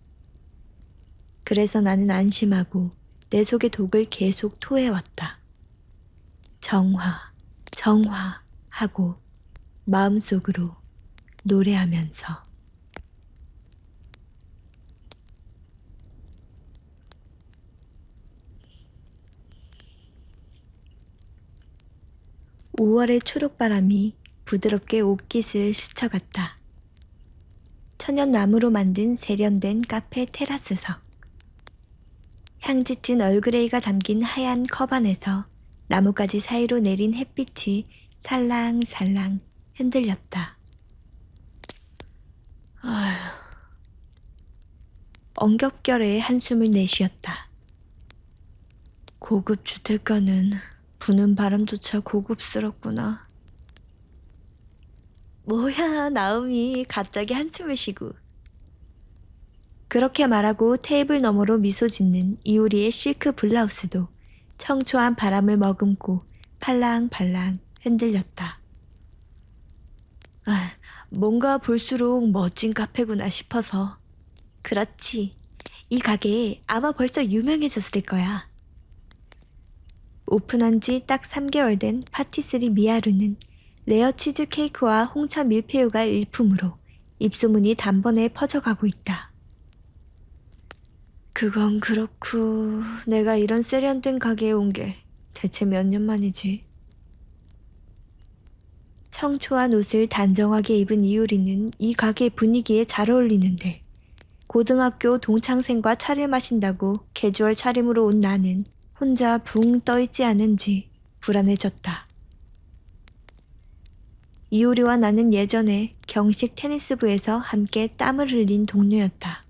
그래서 나는 안심하고 내 속의 독을 계속 토해왔다. 정화, 정화 하고 마음속으로 노래하면서. (5월의) 초록바람이 부드럽게 옷깃을 스쳐갔다. 천연나무로 만든 세련된 카페 테라스석. 향 짙은 얼그레이가 담긴 하얀 컵 안에서 나뭇가지 사이로 내린 햇빛이 살랑살랑 흔들렸다. 아휴. 엉겹결에 한숨을 내쉬었다. 고급 주택가는 부는 바람조차 고급스럽구나. 뭐야, 나음이 갑자기 한숨을 쉬고. 그렇게 말하고 테이블 너머로 미소 짓는 이효리의 실크 블라우스도 청초한 바람을 머금고 팔랑팔랑 흔들렸다. 아, 뭔가 볼수록 멋진 카페구나 싶어서. 그렇지. 이 가게 아마 벌써 유명해졌을 거야. 오픈한 지 딱 3개월 된 파티스리 미아루는 레어 치즈 케이크와 홍차 밀푀유가 일품으로 입소문이 단번에 퍼져가고 있다. 그건 그렇고 내가 이런 세련된 가게에 온 게 대체 몇 년 만이지. 청초한 옷을 단정하게 입은 이효리는 이 가게 분위기에 잘 어울리는데 고등학교 동창생과 차를 마신다고 캐주얼 차림으로 온 나는 혼자 붕 떠있지 않은지 불안해졌다. 이효리와 나는 예전에 경식 테니스부에서 함께 땀을 흘린 동료였다.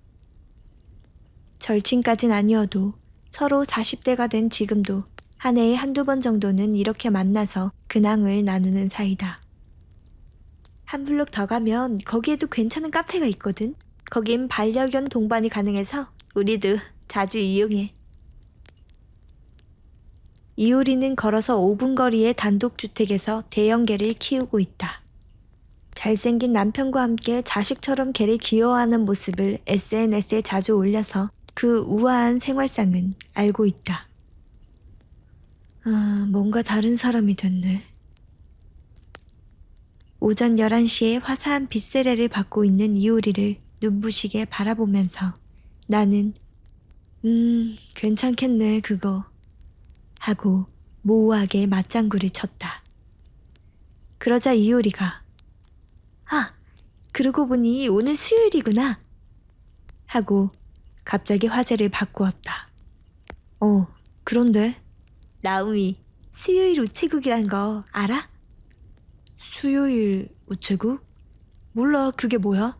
절친까진 아니어도 서로 40대가 된 지금도 한 해에 한두 번 정도는 이렇게 만나서 근황을 나누는 사이다. 한 블록 더 가면 거기에도 괜찮은 카페가 있거든. 거긴 반려견 동반이 가능해서 우리도 자주 이용해. 이효리는 걸어서 5분 거리의 단독주택에서 대형 개를 키우고 있다. 잘생긴 남편과 함께 자식처럼 개를 귀여워하는 모습을 SNS에 자주 올려서 그 우아한 생활상은 알고 있다. 뭔가 다른 사람이 됐네. 오전 11시에 화사한 빛세례를 받고 있는 이효리를 눈부시게 바라보면서 나는 괜찮겠네 그거 하고 모호하게 맞장구를 쳤다. 그러자 이효리가 그러고 보니 오늘 수요일이구나 하고 갑자기 화제를 바꾸었다. 그런데 나음이 수요일 우체국이란 거 알아? 수요일 우체국? 몰라, 그게 뭐야?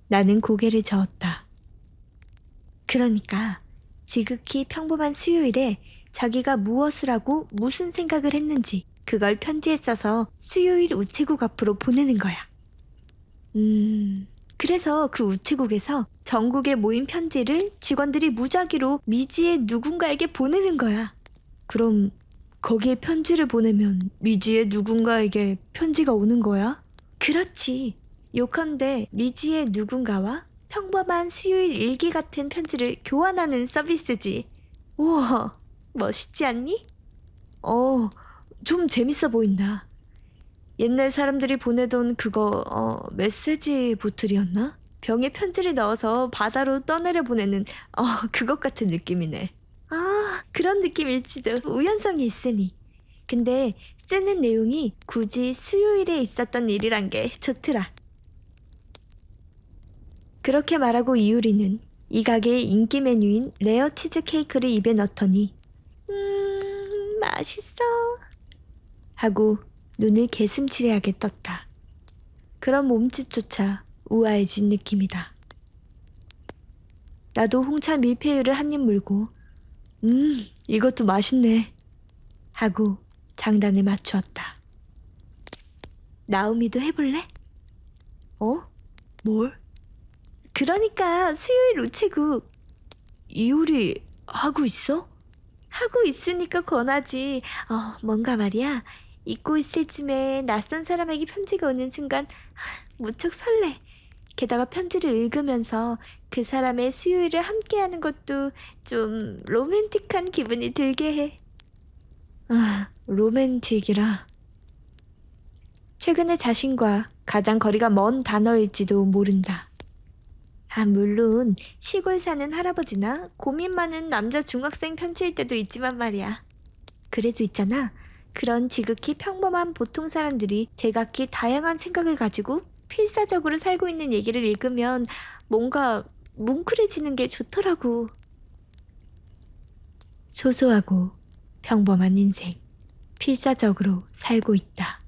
나는 고개를 저었다. 그러니까 지극히 평범한 수요일에 자기가 무엇을 하고 무슨 생각을 했는지 그걸 편지에 써서 수요일 우체국 앞으로 보내는 거야. 그래서 그 우체국에서 전국에 모인 편지를 직원들이 무작위로 미지의 누군가에게 보내는 거야. 그럼 거기에 편지를 보내면 미지의 누군가에게 편지가 오는 거야? 그렇지. 요컨대 미지의 누군가와 평범한 수요일 일기 같은 편지를 교환하는 서비스지. 우와, 멋있지 않니? 좀 재밌어 보인다. 옛날 사람들이 보내던 메시지 보틀이었나? 병에 편지를 넣어서 바다로 떠내려 보내는 그것 같은 느낌이네. 아, 그런 느낌일지도. 우연성이 있으니. 근데 쓰는 내용이 굳이 수요일에 있었던 일이란 게 좋더라. 그렇게 말하고 이유리는 이 가게의 인기 메뉴인 레어 치즈 케이크를 입에 넣더니 맛있어 하고 눈을 개슴츠레하게 떴다. 그런 몸짓조차 우아해진 느낌이다. 나도 홍차 밀푀유를 한 입 물고 이것도 맛있네 하고 장단에 맞추었다. 나오미도 해볼래? 어? 뭘? 그러니까 수요일 우체국. 이효리 하고 있어? 하고 있으니까 권하지. 뭔가 말이야. 잊고 있을 쯤에 낯선 사람에게 편지가 오는 순간 무척 설레. 게다가 편지를 읽으면서 그 사람의 수요일을 함께하는 것도 좀 로맨틱한 기분이 들게 해. 로맨틱이라. 최근에 자신과 가장 거리가 먼 단어일지도 모른다. 물론 시골 사는 할아버지나 고민 많은 남자 중학생 편지일 때도 있지만 말이야. 그래도 있잖아. 그런 지극히 평범한 보통 사람들이 제각기 다양한 생각을 가지고 필사적으로 살고 있는 얘기를 읽으면 뭔가 뭉클해지는 게 좋더라고. 소소하고 평범한 인생, 필사적으로 살고 있다.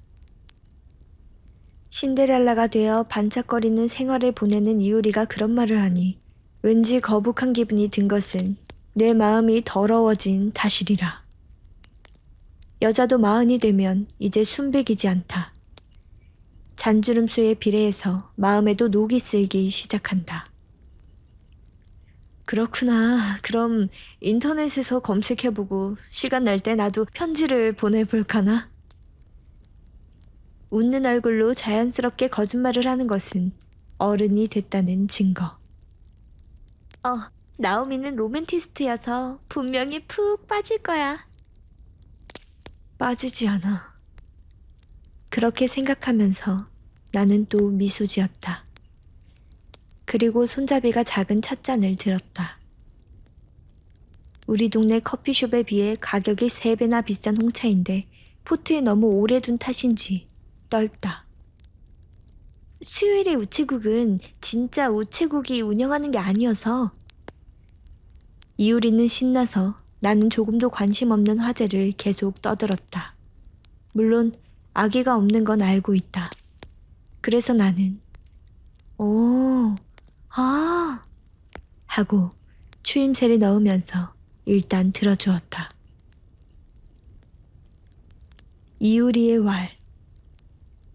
신데렐라가 되어 반짝거리는 생활을 보내는 이효리가 그런 말을 하니 왠지 거북한 기분이 든 것은 내 마음이 더러워진 탓이리라. 여자도 마흔이 되면 이제 순백이지 않다. 잔주름수에 비례해서 마음에도 녹이 쓸기 시작한다. 그렇구나. 그럼 인터넷에서 검색해보고 시간 날 때 나도 편지를 보내볼까나? 웃는 얼굴로 자연스럽게 거짓말을 하는 것은 어른이 됐다는 증거. 나오미는 로맨티스트여서 분명히 푹 빠질 거야. 빠지지 않아. 그렇게 생각하면서 나는 또 미소 지었다. 그리고 손잡이가 작은 찻잔을 들었다. 우리 동네 커피숍에 비해 가격이 3배나 비싼 홍차인데 포트에 너무 오래 둔 탓인지 떫다. 수요일의 우체국은 진짜 우체국이 운영하는 게 아니어서. 이효리는 신나서 나는 조금도 관심 없는 화제를 계속 떠들었다. 물론 아기가 없는 건 알고 있다. 그래서 나는 하고 추임새를 넣으면서 일단 들어주었다. 이효리의 왈.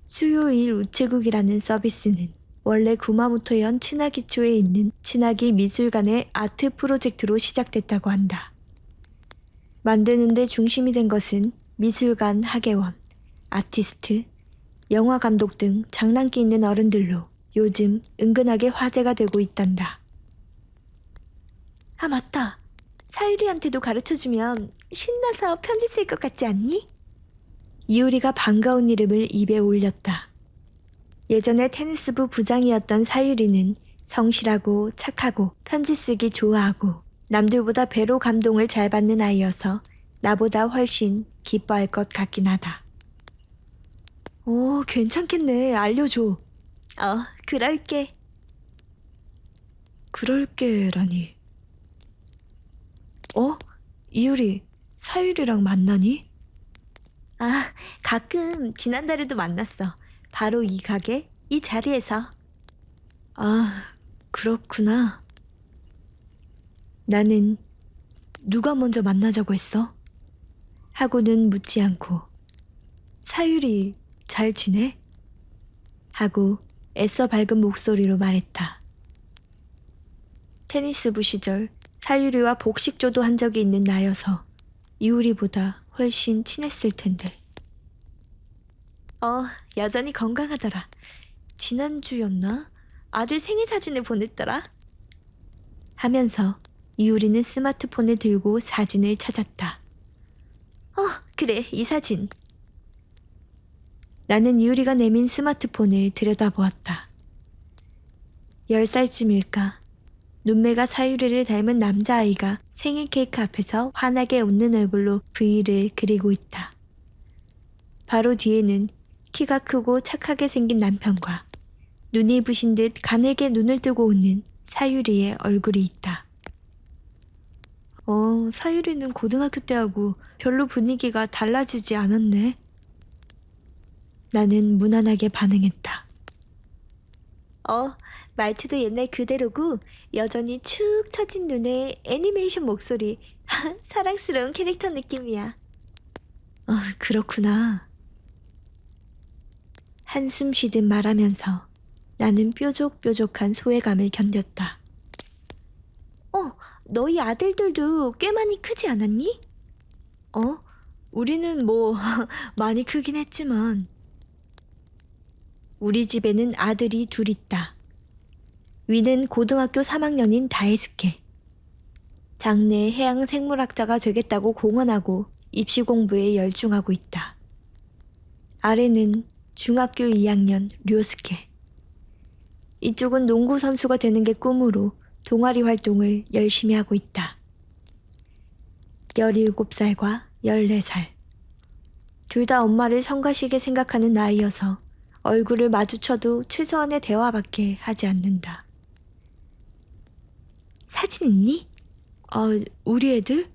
수요일 우체국이라는 서비스는 원래 구마모토현 친화기초에 있는 친화기 미술관의 아트 프로젝트로 시작됐다고 한다. 만드는데 중심이 된 것은 미술관 학예원, 아티스트, 영화 감독 등 장난기 있는 어른들로 요즘 은근하게 화제가 되고 있단다. 맞다. 사유리한테도 가르쳐주면 신나서 편지 쓸 것 같지 않니? 이효리가 반가운 이름을 입에 올렸다. 예전에 테니스부 부장이었던 사유리는 성실하고 착하고 편지 쓰기 좋아하고 남들보다 배로 감동을 잘 받는 아이여서 나보다 훨씬 기뻐할 것 같긴 하다. 괜찮겠네. 알려줘. 그럴게. 그럴게라니. 이효리, 사유리랑 만나니? 가끔 지난달에도 만났어. 바로 이 가게, 이 자리에서. 그렇구나. 나는 누가 먼저 만나자고 했어? 하고는 묻지 않고 사유리 잘 지내? 하고 애써 밝은 목소리로 말했다. 테니스부 시절 사유리와 복식조도 한 적이 있는 나여서 이효리보다 훨씬 친했을 텐데. 여전히 건강하더라. 지난주였나? 아들 생일 사진을 보냈더라. 하면서 이효리는 스마트폰을 들고 사진을 찾았다. 그래, 이 사진. 나는 이효리가 내민 스마트폰을 들여다보았다. 10살쯤일까? 눈매가 사유리를 닮은 남자아이가 생일 케이크 앞에서 환하게 웃는 얼굴로 V를 그리고 있다. 바로 뒤에는 키가 크고 착하게 생긴 남편과 눈이 부신 듯 가늘게 눈을 뜨고 웃는 사유리의 얼굴이 있다. 사유리는 고등학교 때하고 별로 분위기가 달라지지 않았네. 나는 무난하게 반응했다. 말투도 옛날 그대로고 여전히 축 처진 눈에 애니메이션 목소리, 사랑스러운 캐릭터 느낌이야. 그렇구나. 한숨 쉬듯 말하면서 나는 뾰족뾰족한 소외감을 견뎠다. 너희 아들들도 꽤 많이 크지 않았니? 우리는 많이 크긴 했지만. 우리 집에는 아들이 둘 있다. 위는 고등학교 3학년인 다혜스케. 장래 해양 생물학자가 되겠다고 공언하고 입시 공부에 열중하고 있다. 아래는 중학교 2학년 료스케. 이쪽은 농구 선수가 되는 게 꿈으로 동아리 활동을 열심히 하고 있다. 17살과 14살. 둘 다 엄마를 성가시게 생각하는 나이여서 얼굴을 마주쳐도 최소한의 대화밖에 하지 않는다. 사진 있니? 우리 애들?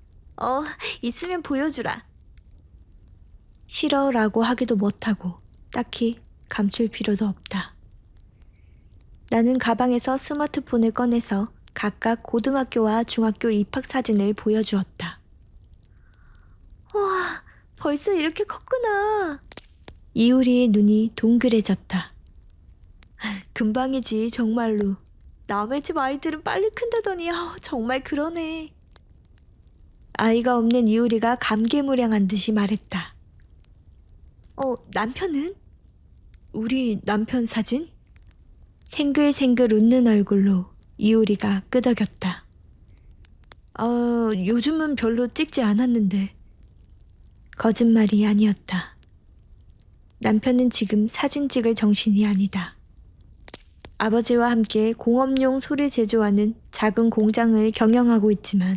있으면 보여주라. 싫어라고 하기도 못하고 딱히 감출 필요도 없다. 나는 가방에서 스마트폰을 꺼내서 각각 고등학교와 중학교 입학 사진을 보여주었다. 와, 벌써 이렇게 컸구나. 이효리의 눈이 동그래졌다. 금방이지 정말로. 남의 집 아이들은 빨리 큰다더니 정말 그러네. 아이가 없는 이효리가 감개무량한 듯이 말했다. 남편은? 우리 남편 사진? 생글생글 웃는 얼굴로 이효리가 끄덕였다. 요즘은 별로 찍지 않았는데. 거짓말이 아니었다. 남편은 지금 사진 찍을 정신이 아니다. 아버지와 함께 공업용 소를 제조하는 작은 공장을 경영하고 있지만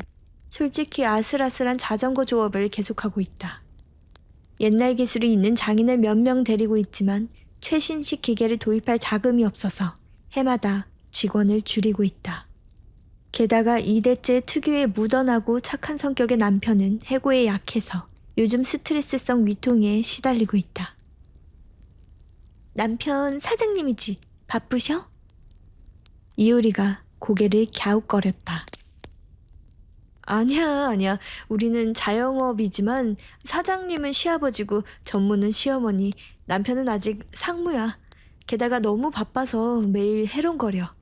솔직히 아슬아슬한 자전거 조업을 계속하고 있다. 옛날 기술이 있는 장인을 몇 명 데리고 있지만 최신식 기계를 도입할 자금이 없어서 해마다 직원을 줄이고 있다. 게다가 2대째 특유의 무던하고 착한 성격의 남편은 해고에 약해서 요즘 스트레스성 위통에 시달리고 있다. 남편 사장님이지? 바쁘셔? 이효리가 고개를 갸웃거렸다. 아니야. 우리는 자영업이지만 사장님은 시아버지고 전무는 시어머니, 남편은 아직 상무야. 게다가 너무 바빠서 매일 해롱거려.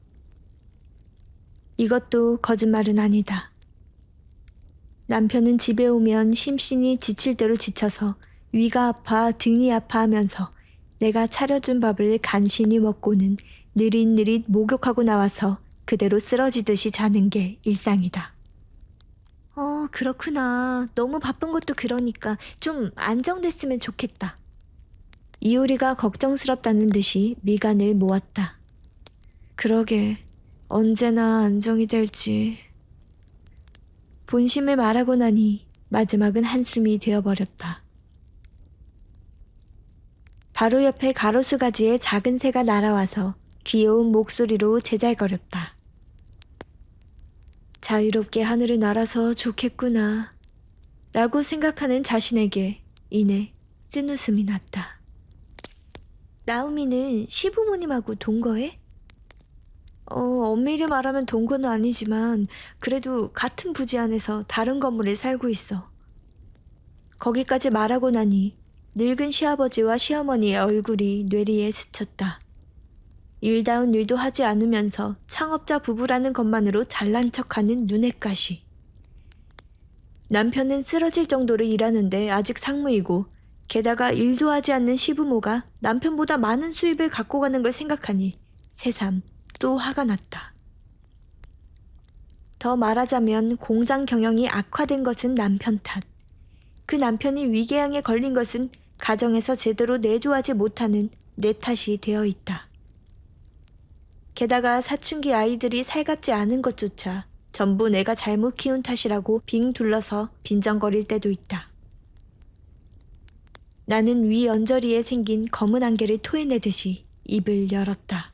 이것도 거짓말은 아니다. 남편은 집에 오면 심신이 지칠 대로 지쳐서 위가 아파 등이 아파하면서 내가 차려준 밥을 간신히 먹고는 느릿느릿 목욕하고 나와서 그대로 쓰러지듯이 자는 게 일상이다. 그렇구나. 너무 바쁜 것도 그러니까 좀 안정됐으면 좋겠다. 이효리가 걱정스럽다는 듯이 미간을 모았다. 그러게, 언제나 안정이 될지. 본심을 말하고 나니 마지막은 한숨이 되어버렸다. 바로 옆에 가로수 가지에 작은 새가 날아와서 귀여운 목소리로 제잘거렸다. 자유롭게 하늘을 날아서 좋겠구나 라고 생각하는 자신에게 이내 쓴웃음이 났다. 나우미는 시부모님하고 동거해? 엄밀히 말하면 동거는 아니지만 그래도 같은 부지 안에서 다른 건물에 살고 있어. 거기까지 말하고 나니 늙은 시아버지와 시어머니의 얼굴이 뇌리에 스쳤다. 일다운 일도 하지 않으면서 창업자 부부라는 것만으로 잘난 척하는 눈엣가시. 남편은 쓰러질 정도로 일하는데 아직 상무이고 게다가 일도 하지 않는 시부모가 남편보다 많은 수입을 갖고 가는 걸 생각하니 새삼 또 화가 났다. 더 말하자면 공장 경영이 악화된 것은 남편 탓. 그 남편이 위궤양에 걸린 것은 가정에서 제대로 내조하지 못하는 내 탓이 되어 있다. 게다가 사춘기 아이들이 살갑지 않은 것조차 전부 내가 잘못 키운 탓이라고 빙 둘러서 빈정거릴 때도 있다. 나는 위 언저리에 생긴 검은 안개를 토해내듯이 입을 열었다.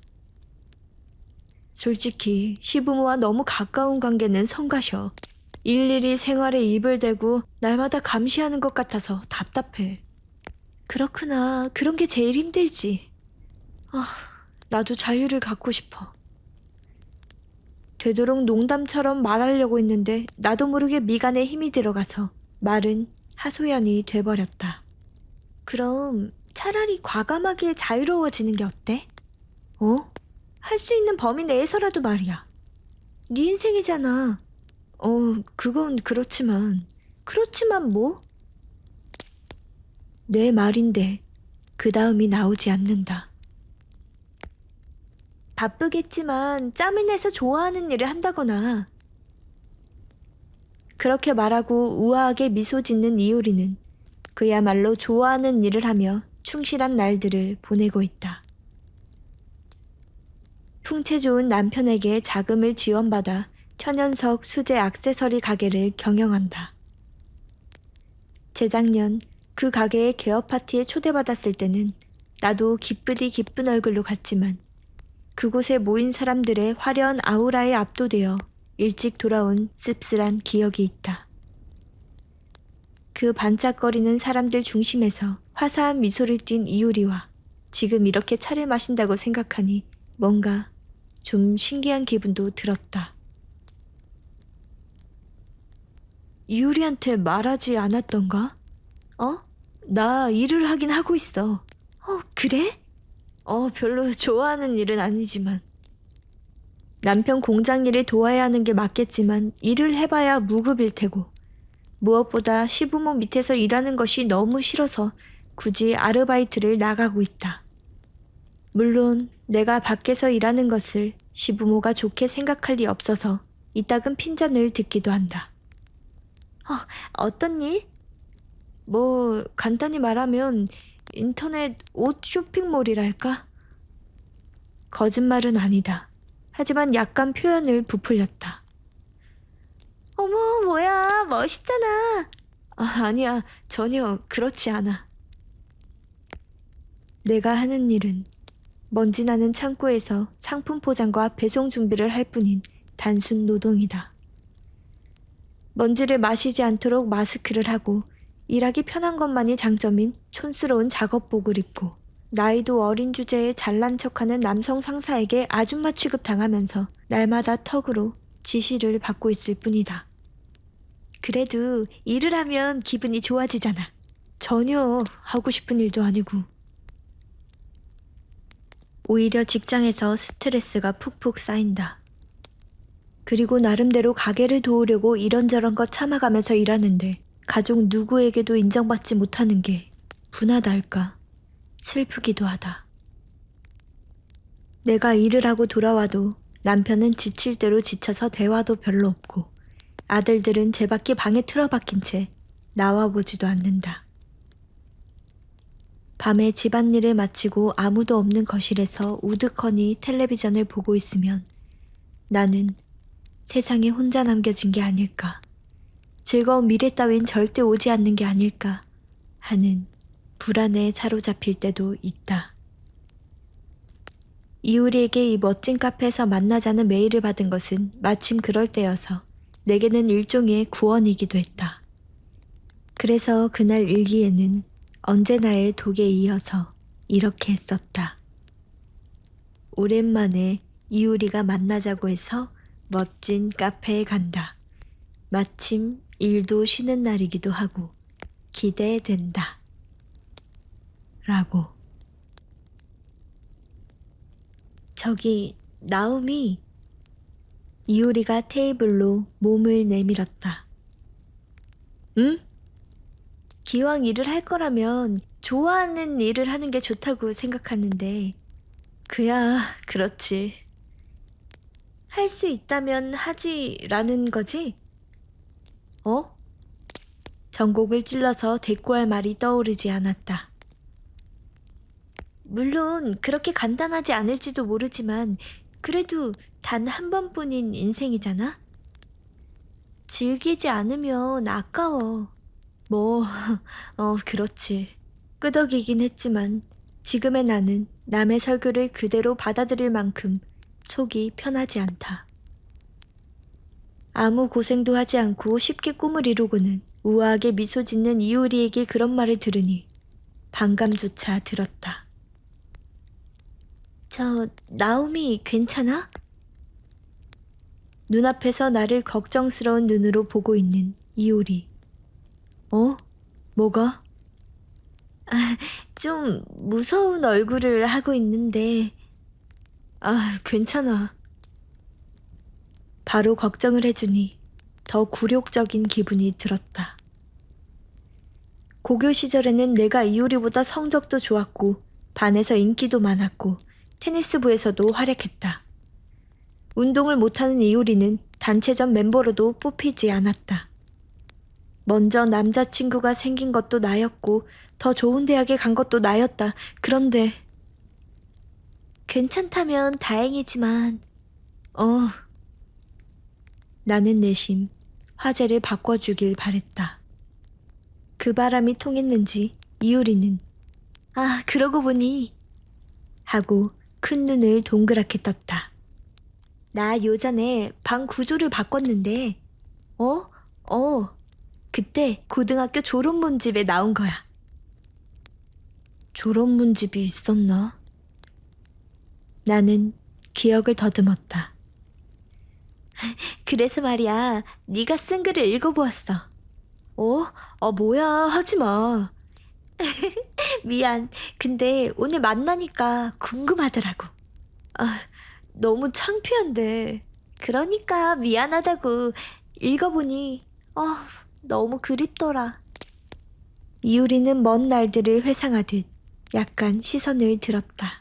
솔직히 시부모와 너무 가까운 관계는 성가셔. 일일이 생활에 입을 대고 날마다 감시하는 것 같아서 답답해. 그렇구나. 그런 게 제일 힘들지. 나도 자유를 갖고 싶어. 되도록 농담처럼 말하려고 했는데 나도 모르게 미간에 힘이 들어가서 말은 하소연이 돼버렸다. 그럼 차라리 과감하게 자유로워지는 게 어때? 할 수 있는 범위 내에서라도 말이야. 네 인생이잖아. 그건 그렇지만 뭐? 내 말인데 그 다음이 나오지 않는다. 바쁘겠지만 짬을 내서 좋아하는 일을 한다거나. 그렇게 말하고 우아하게 미소 짓는 이효리는 그야말로 좋아하는 일을 하며 충실한 날들을 보내고 있다. 풍채 좋은 남편에게 자금을 지원받아 천연석 수제 액세서리 가게를 경영한다. 재작년 그 가게의 개업 파티에 초대받았을 때는 나도 기쁘디 기쁜 얼굴로 갔지만 그곳에 모인 사람들의 화려한 아우라에 압도되어 일찍 돌아온 씁쓸한 기억이 있다. 그 반짝거리는 사람들 중심에서 화사한 미소를 띤 이효리와 지금 이렇게 차를 마신다고 생각하니 뭔가 좀 신기한 기분도 들었다. 이효리한테 말하지 않았던가? 나 일을 하긴 하고 있어. 그래? 별로 좋아하는 일은 아니지만. 남편 공장 일을 도와야 하는 게 맞겠지만 일을 해봐야 무급일 테고 무엇보다 시부모 밑에서 일하는 것이 너무 싫어서 굳이 아르바이트를 나가고 있다. 물론 내가 밖에서 일하는 것을 시부모가 좋게 생각할 리 없어서 이따금 핀잔을 듣기도 한다. 어떤 일? 간단히 말하면 인터넷 옷 쇼핑몰이랄까? 거짓말은 아니다. 하지만 약간 표현을 부풀렸다. 어머, 뭐야, 멋있잖아. 아니야, 전혀 그렇지 않아. 내가 하는 일은 먼지 나는 창고에서 상품 포장과 배송 준비를 할 뿐인 단순 노동이다. 먼지를 마시지 않도록 마스크를 하고 일하기 편한 것만이 장점인 촌스러운 작업복을 입고 나이도 어린 주제에 잘난 척하는 남성 상사에게 아줌마 취급 당하면서 날마다 턱으로 지시를 받고 있을 뿐이다. 그래도 일을 하면 기분이 좋아지잖아. 전혀 하고 싶은 일도 아니고. 오히려 직장에서 스트레스가 푹푹 쌓인다. 그리고 나름대로 가게를 도우려고 이런저런 거 참아가면서 일하는데 가족 누구에게도 인정받지 못하는 게 분하다 할까? 슬프기도 하다. 내가 일을 하고 돌아와도 남편은 지칠 대로 지쳐서 대화도 별로 없고 아들들은 제 밖에 방에 틀어박힌 채 나와보지도 않는다. 밤에 집안일을 마치고 아무도 없는 거실에서 우두커니 텔레비전을 보고 있으면 나는 세상에 혼자 남겨진 게 아닐까, 즐거운 미래 따윈 절대 오지 않는 게 아닐까 하는 불안에 사로잡힐 때도 있다. 이효리에게 이 멋진 카페에서 만나자는 메일을 받은 것은 마침 그럴 때여서 내게는 일종의 구원이기도 했다. 그래서 그날 일기에는 언제나의 독에 이어서 이렇게 썼다. 오랜만에 이효리가 만나자고 해서 멋진 카페에 간다. 마침 일도 쉬는 날이기도 하고 기대된다. 라고. 저기 나움이. 이효리가 테이블로 몸을 내밀었다. 응? 기왕 일을 할 거라면 좋아하는 일을 하는 게 좋다고 생각하는데. 그야 그렇지. 할 수 있다면 하지라는 거지? 전곡을 찔러서 대꾸할 말이 떠오르지 않았다. 물론 그렇게 간단하지 않을지도 모르지만 그래도 단 한 번뿐인 인생이잖아? 즐기지 않으면 아까워. 뭐, 그렇지. 끄덕이긴 했지만 지금의 나는 남의 설교를 그대로 받아들일 만큼 속이 편하지 않다. 아무 고생도 하지 않고 쉽게 꿈을 이루고는 우아하게 미소 짓는 이효리에게 그런 말을 들으니 반감조차 들었다. 나오미 괜찮아? 눈앞에서 나를 걱정스러운 눈으로 보고 있는 이효리. 뭐가? 좀 무서운 얼굴을 하고 있는데, 괜찮아. 바로 걱정을 해주니 더 굴욕적인 기분이 들었다. 고교 시절에는 내가 이효리보다 성적도 좋았고, 반에서 인기도 많았고, 테니스부에서도 활약했다. 운동을 못하는 이효리는 단체전 멤버로도 뽑히지 않았다. 먼저 남자친구가 생긴 것도 나였고 더 좋은 대학에 간 것도 나였다. 그런데 괜찮다면 다행이지만 나는 내심 화제를 바꿔주길 바랬다. 그 바람이 통했는지 이효리는 그러고 보니 하고 큰 눈을 동그랗게 떴다. 나 요전에 방 구조를 바꿨는데 그때 고등학교 졸업문집에 나온 거야. 졸업문집이 있었나? 나는 기억을 더듬었다. 그래서 말이야, 네가 쓴 글을 읽어보았어. 뭐야, 하지마. 미안, 근데 오늘 만나니까 궁금하더라고. 너무 창피한데. 그러니까 미안하다고. 읽어보니 너무 그립더라. 이효리는 먼 날들을 회상하듯 약간 시선을 들었다.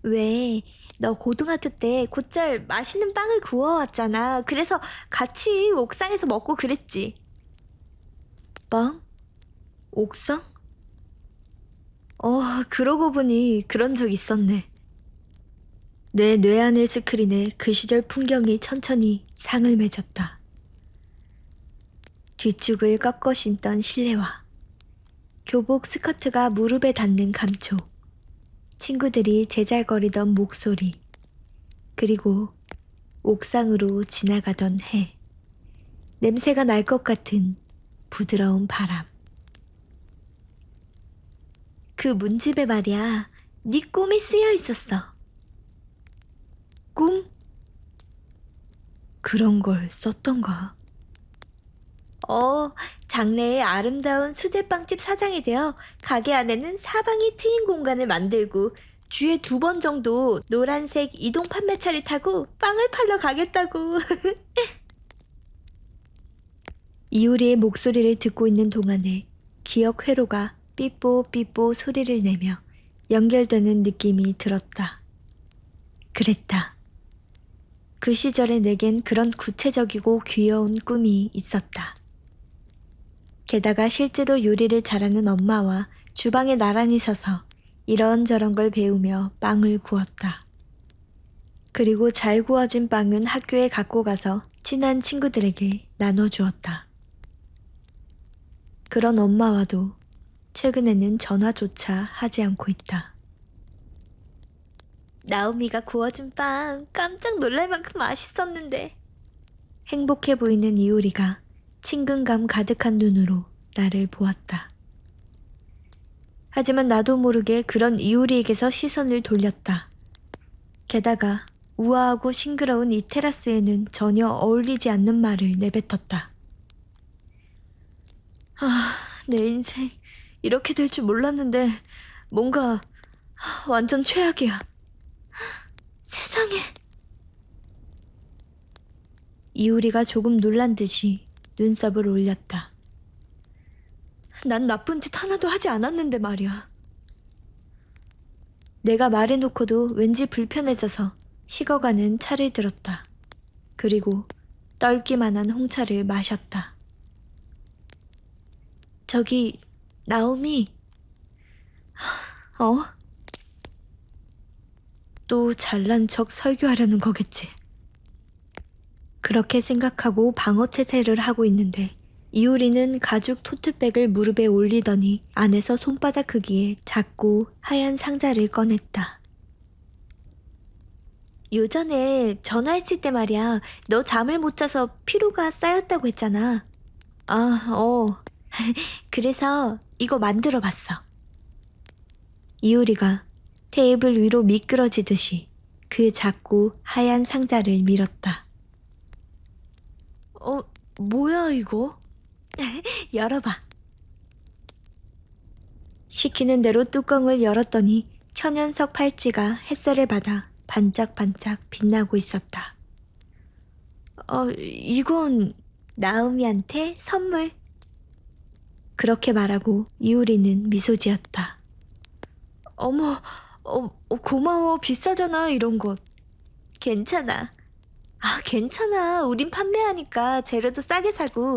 왜? 너 고등학교 때 곧잘 맛있는 빵을 구워왔잖아. 그래서 같이 옥상에서 먹고 그랬지. 빵? 옥상? 그러고 보니 그런 적 있었네. 내 뇌안의 스크린에 그 시절 풍경이 천천히 상을 맺었다. 뒤쪽을 꺾어 신던 실내화, 교복 스커트가 무릎에 닿는 감촉, 친구들이 제잘거리던 목소리, 그리고 옥상으로 지나가던 해, 냄새가 날 것 같은 부드러운 바람. 그 문집에 말이야, 네 꿈이 쓰여 있었어. 꿈? 그런 걸 썼던가? 장래의 아름다운 수제빵집 사장이 되어 가게 안에는 사방이 트인 공간을 만들고 주에 2번 정도 노란색 이동 판매차를 타고 빵을 팔러 가겠다고. 이효리의 목소리를 듣고 있는 동안에 기억 회로가 삐뽀삐뽀 소리를 내며 연결되는 느낌이 들었다. 그랬다. 그 시절에 내겐 그런 구체적이고 귀여운 꿈이 있었다. 게다가 실제로 요리를 잘하는 엄마와 주방에 나란히 서서 이런저런 걸 배우며 빵을 구웠다. 그리고 잘 구워진 빵은 학교에 갖고 가서 친한 친구들에게 나눠주었다. 그런 엄마와도 최근에는 전화조차 하지 않고 있다. 나오미가 구워준 빵 깜짝 놀랄 만큼 맛있었는데. 행복해 보이는 이효리가 친근감 가득한 눈으로 나를 보았다. 하지만 나도 모르게 그런 이효리에게서 시선을 돌렸다. 게다가 우아하고 싱그러운 이 테라스에는 전혀 어울리지 않는 말을 내뱉었다. 내 인생 이렇게 될 줄 몰랐는데 뭔가 완전 최악이야. 세상에. 이효리가 조금 놀란 듯이 눈썹을 올렸다. 난 나쁜 짓 하나도 하지 않았는데 말이야. 내가 말해놓고도 왠지 불편해져서 식어가는 차를 들었다. 그리고 떨기만한 홍차를 마셨다. 저기, 나오미. 또 잘난 척 설교하려는 거겠지. 그렇게 생각하고 방어태세를 하고 있는데 이효리는 가죽 토트백을 무릎에 올리더니 안에서 손바닥 크기의 작고 하얀 상자를 꺼냈다. 요전에 전화했을 때 말이야, 너 잠을 못 자서 피로가 쌓였다고 했잖아. 그래서 이거 만들어 봤어. 이효리가 테이블 위로 미끄러지듯이 그 작고 하얀 상자를 밀었다. 뭐야 이거? 열어봐. 시키는 대로 뚜껑을 열었더니 천연석 팔찌가 햇살을 받아 반짝반짝 빛나고 있었다. 이건 나음이한테 선물. 그렇게 말하고 이효리는 미소 지었다. 어머, 고마워. 비싸잖아, 이런 것. 괜찮아. 괜찮아. 우린 판매하니까 재료도 싸게 사고.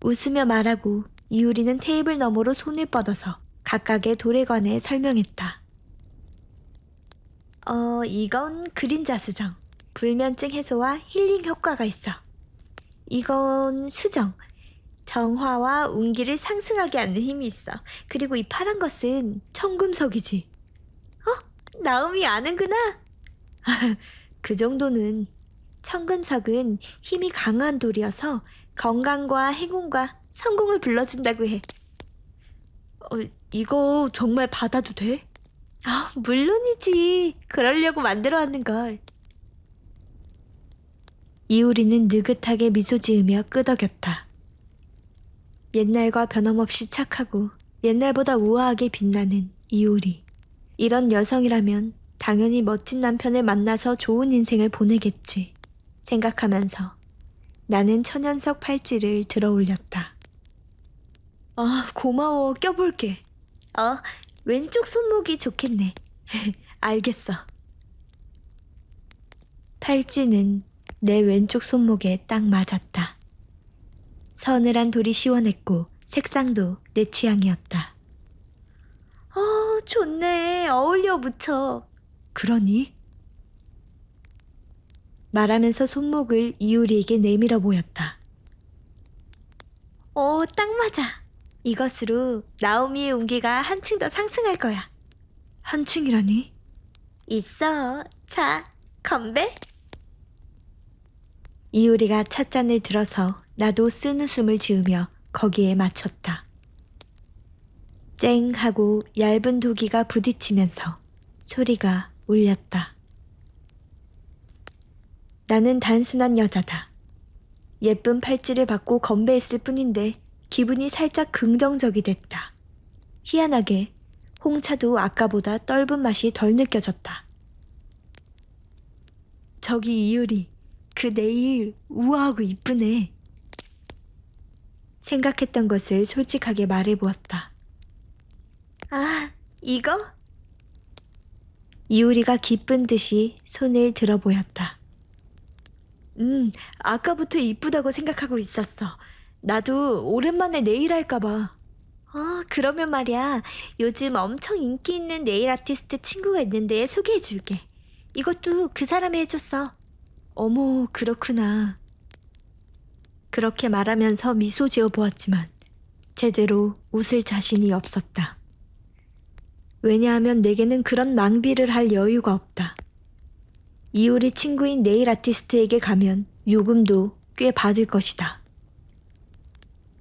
웃으며 말하고 이효리는 테이블 너머로 손을 뻗어서 각각의 돌에 관해 설명했다. 이건 그림자 수정. 불면증 해소와 힐링 효과가 있어. 이건 수정. 정화와 운기를 상승하게 하는 힘이 있어. 그리고 이 파란 것은 청금석이지. 나음이 아는구나. 그 정도는. 청금석은 힘이 강한 돌이어서 건강과 행운과 성공을 불러준다고 해. 이거 정말 받아도 돼? 물론이지. 그러려고 만들어왔는 걸. 이효리는 느긋하게 미소 지으며 끄덕였다. 옛날과 변함없이 착하고 옛날보다 우아하게 빛나는 이효리. 이런 여성이라면 당연히 멋진 남편을 만나서 좋은 인생을 보내겠지 생각하면서 나는 천연석 팔찌를 들어 올렸다. 고마워. 껴볼게. 왼쪽 손목이 좋겠네. 알겠어. 팔찌는 내 왼쪽 손목에 딱 맞았다. 서늘한 돌이 시원했고 색상도 내 취향이었다. 좋네. 어울려 무척. 그러니? 말하면서 손목을 이효리에게 내밀어 보였다. 딱 맞아. 이것으로 나오미의 운기가 한층 더 상승할 거야. 한층이라니? 있어. 자, 건배. 이효리가 찻잔을 들어서 나도 쓴웃음을 지으며 거기에 맞췄다. 쨍 하고 얇은 도기가 부딪히면서 소리가 울렸다. 나는 단순한 여자다. 예쁜 팔찌를 받고 건배했을 뿐인데 기분이 살짝 긍정적이 됐다. 희한하게 홍차도 아까보다 떫은 맛이 덜 느껴졌다. 저기 이효리, 그 네일 우아하고 이쁘네. 생각했던 것을 솔직하게 말해보았다. 이거? 이효리가 기쁜 듯이 손을 들어 보였다. 아까부터 이쁘다고 생각하고 있었어. 나도 오랜만에 네일 할까봐. 그러면 말이야. 요즘 엄청 인기 있는 네일 아티스트 친구가 있는데 소개해줄게. 이것도 그 사람이 해줬어. 어머, 그렇구나. 그렇게 말하면서 미소 지어 보았지만 제대로 웃을 자신이 없었다. 왜냐하면 내게는 그런 낭비를 할 여유가 없다. 이효리 친구인 네일 아티스트에게 가면 요금도 꽤 받을 것이다.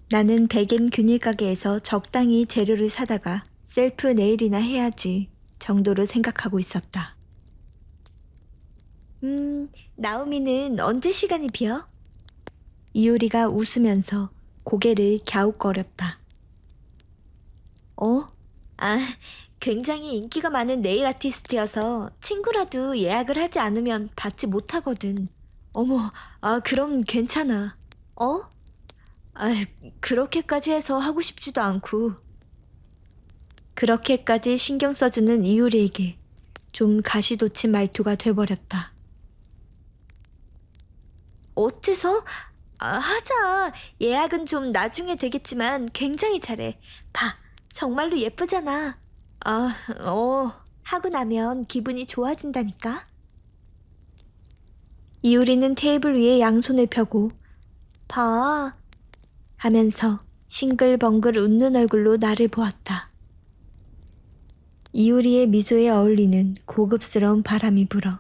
나는 백엔 균일 가게에서 적당히 재료를 사다가 셀프 네일이나 해야지 정도로 생각하고 있었다. 나오미는 언제 시간이 비어? 이효리가 웃으면서 고개를 갸웃거렸다. 굉장히 인기가 많은 네일 아티스트여서 친구라도 예약을 하지 않으면 받지 못하거든. 어머, 그럼 괜찮아. 그렇게까지 해서 하고 싶지도 않고. 그렇게까지 신경 써주는 이효리에게 좀 가시돋친 말투가 돼버렸다. 어째서? 하자. 예약은 좀 나중에 되겠지만 굉장히 잘해. 봐, 정말로 예쁘잖아. 하고 나면 기분이 좋아진다니까. 이효리는 테이블 위에 양손을 펴고 봐 하면서 싱글벙글 웃는 얼굴로 나를 보았다. 이효리의 미소에 어울리는 고급스러운 바람이 불어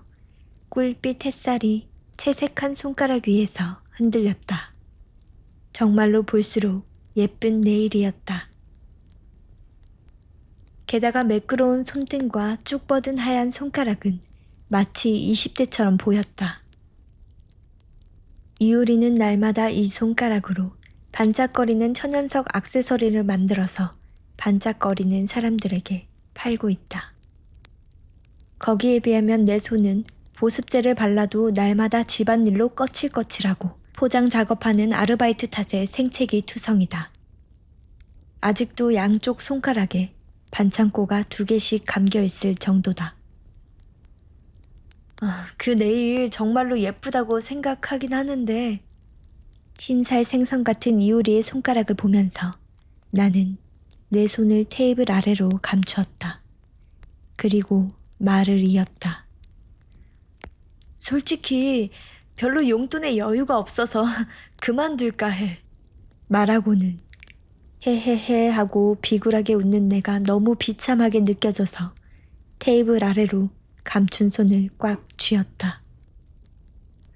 꿀빛 햇살이 채색한 손가락 위에서 흔들렸다. 정말로 볼수록 예쁜 네일이었다. 게다가 매끄러운 손등과 쭉 뻗은 하얀 손가락은 마치 20대처럼 보였다. 이효리는 날마다 이 손가락으로 반짝거리는 천연석 액세서리를 만들어서 반짝거리는 사람들에게 팔고 있다. 거기에 비하면 내 손은 보습제를 발라도 날마다 집안일로 거칠거칠하고 포장 작업하는 아르바이트 탓에 생채기 투성이다. 아직도 양쪽 손가락에 반창고가 2개씩 감겨있을 정도다. 그 네일 정말로 예쁘다고 생각하긴 하는데 흰살 생선 같은 이효리의 손가락을 보면서 나는 내 손을 테이블 아래로 감추었다. 그리고 말을 이었다. 솔직히 별로 용돈에 여유가 없어서 그만둘까 해. 말하고는 헤헤헤 하고 비굴하게 웃는 내가 너무 비참하게 느껴져서 테이블 아래로 감춘 손을 꽉 쥐었다.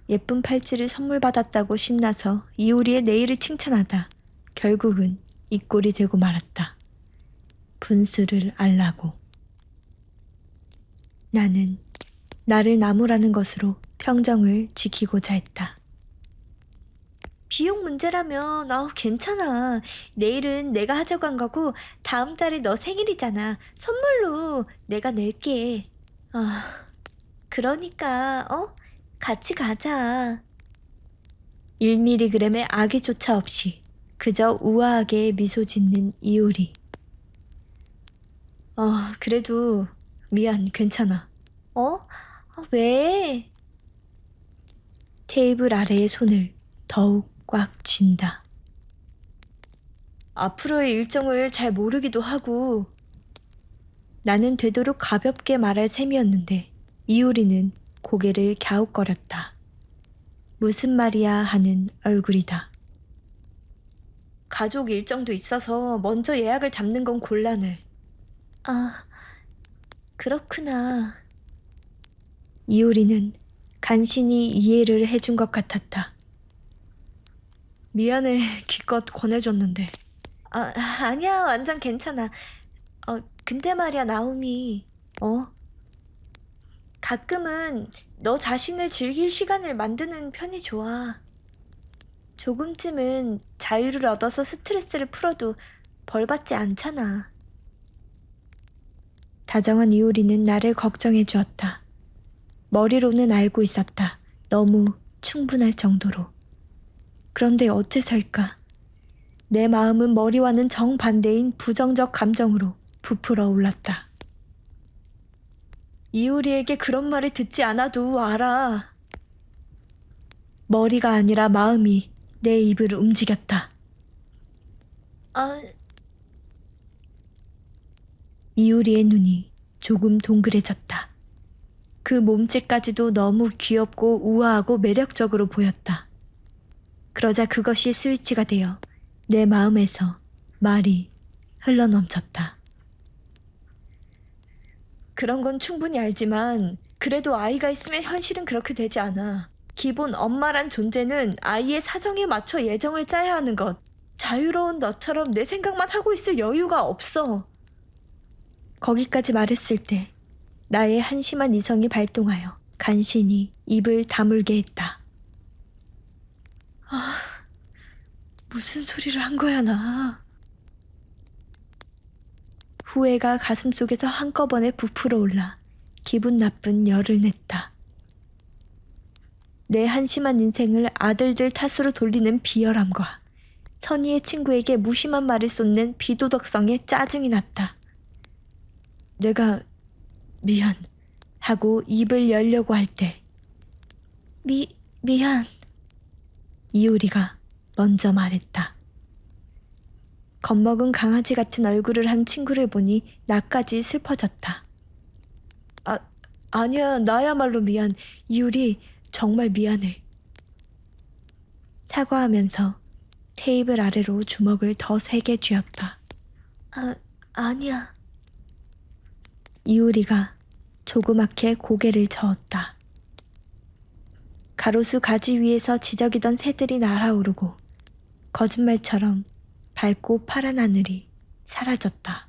예쁜 팔찌를 선물 받았다고 신나서 이효리의 네일을 칭찬하다 결국은 이 꼴이 되고 말았다. 분수를 알라고. 나는 나를 나무라는 것으로 평정을 지키고자 했다. 비용 문제라면 괜찮아. 내일은 내가 하자고 한 거고 다음 달에 너 생일이잖아. 선물로 내가 낼게. 그러니까 같이 가자. 1mg의 악의조차 없이 그저 우아하게 미소 짓는 이효리. 그래도 미안, 괜찮아. 왜? 테이블 아래의 손을 더욱 꽉 쥔다. 앞으로의 일정을 잘 모르기도 하고. 나는 되도록 가볍게 말할 셈이었는데 이효리는 고개를 갸웃거렸다. 무슨 말이야 하는 얼굴이다. 가족 일정도 있어서 먼저 예약을 잡는 건 곤란해. 그렇구나. 이효리는 간신히 이해를 해준 것 같았다. 미안해, 기껏 권해줬는데. 아니야, 완전 괜찮아. 근데 말이야, 나오미. 가끔은 너 자신을 즐길 시간을 만드는 편이 좋아. 조금쯤은 자유를 얻어서 스트레스를 풀어도 벌 받지 않잖아. 다정한 이효리는 나를 걱정해 주었다. 머리로는 알고 있었다. 너무 충분할 정도로. 그런데 어째서일까? 내 마음은 머리와는 정반대인 부정적 감정으로 부풀어 올랐다. 이효리에게 그런 말을 듣지 않아도 알아. 머리가 아니라 마음이 내 입을 움직였다. 이효리의 눈이 조금 동그래졌다. 그 몸짓까지도 너무 귀엽고 우아하고 매력적으로 보였다. 그러자 그것이 스위치가 되어 내 마음에서 말이 흘러넘쳤다. 그런 건 충분히 알지만 그래도 아이가 있으면 현실은 그렇게 되지 않아. 기본 엄마란 존재는 아이의 사정에 맞춰 예정을 짜야 하는 것. 자유로운 너처럼 내 생각만 하고 있을 여유가 없어. 거기까지 말했을 때 나의 한심한 이성이 발동하여 간신히 입을 다물게 했다. 무슨 소리를 한 거야, 나. 후회가 가슴속에서 한꺼번에 부풀어 올라 기분 나쁜 열을 냈다. 내 한심한 인생을 아들들 탓으로 돌리는 비열함과 선의의 친구에게 무심한 말을 쏟는 비도덕성에 짜증이 났다. 내가 미안 하고 입을 열려고 할 때 미안 이효리가 먼저 말했다. 겁먹은 강아지 같은 얼굴을 한 친구를 보니 나까지 슬퍼졌다. 아, 아니야, 나야말로 미안. 이유리, 정말 미안해. 사과하면서 테이블 아래로 주먹을 더 세게 쥐었다. 아니야. 이유리가 조그맣게 고개를 저었다. 가로수 가지 위에서 지저귀던 새들이 날아오르고 거짓말처럼 밝고 파란 하늘이 사라졌다.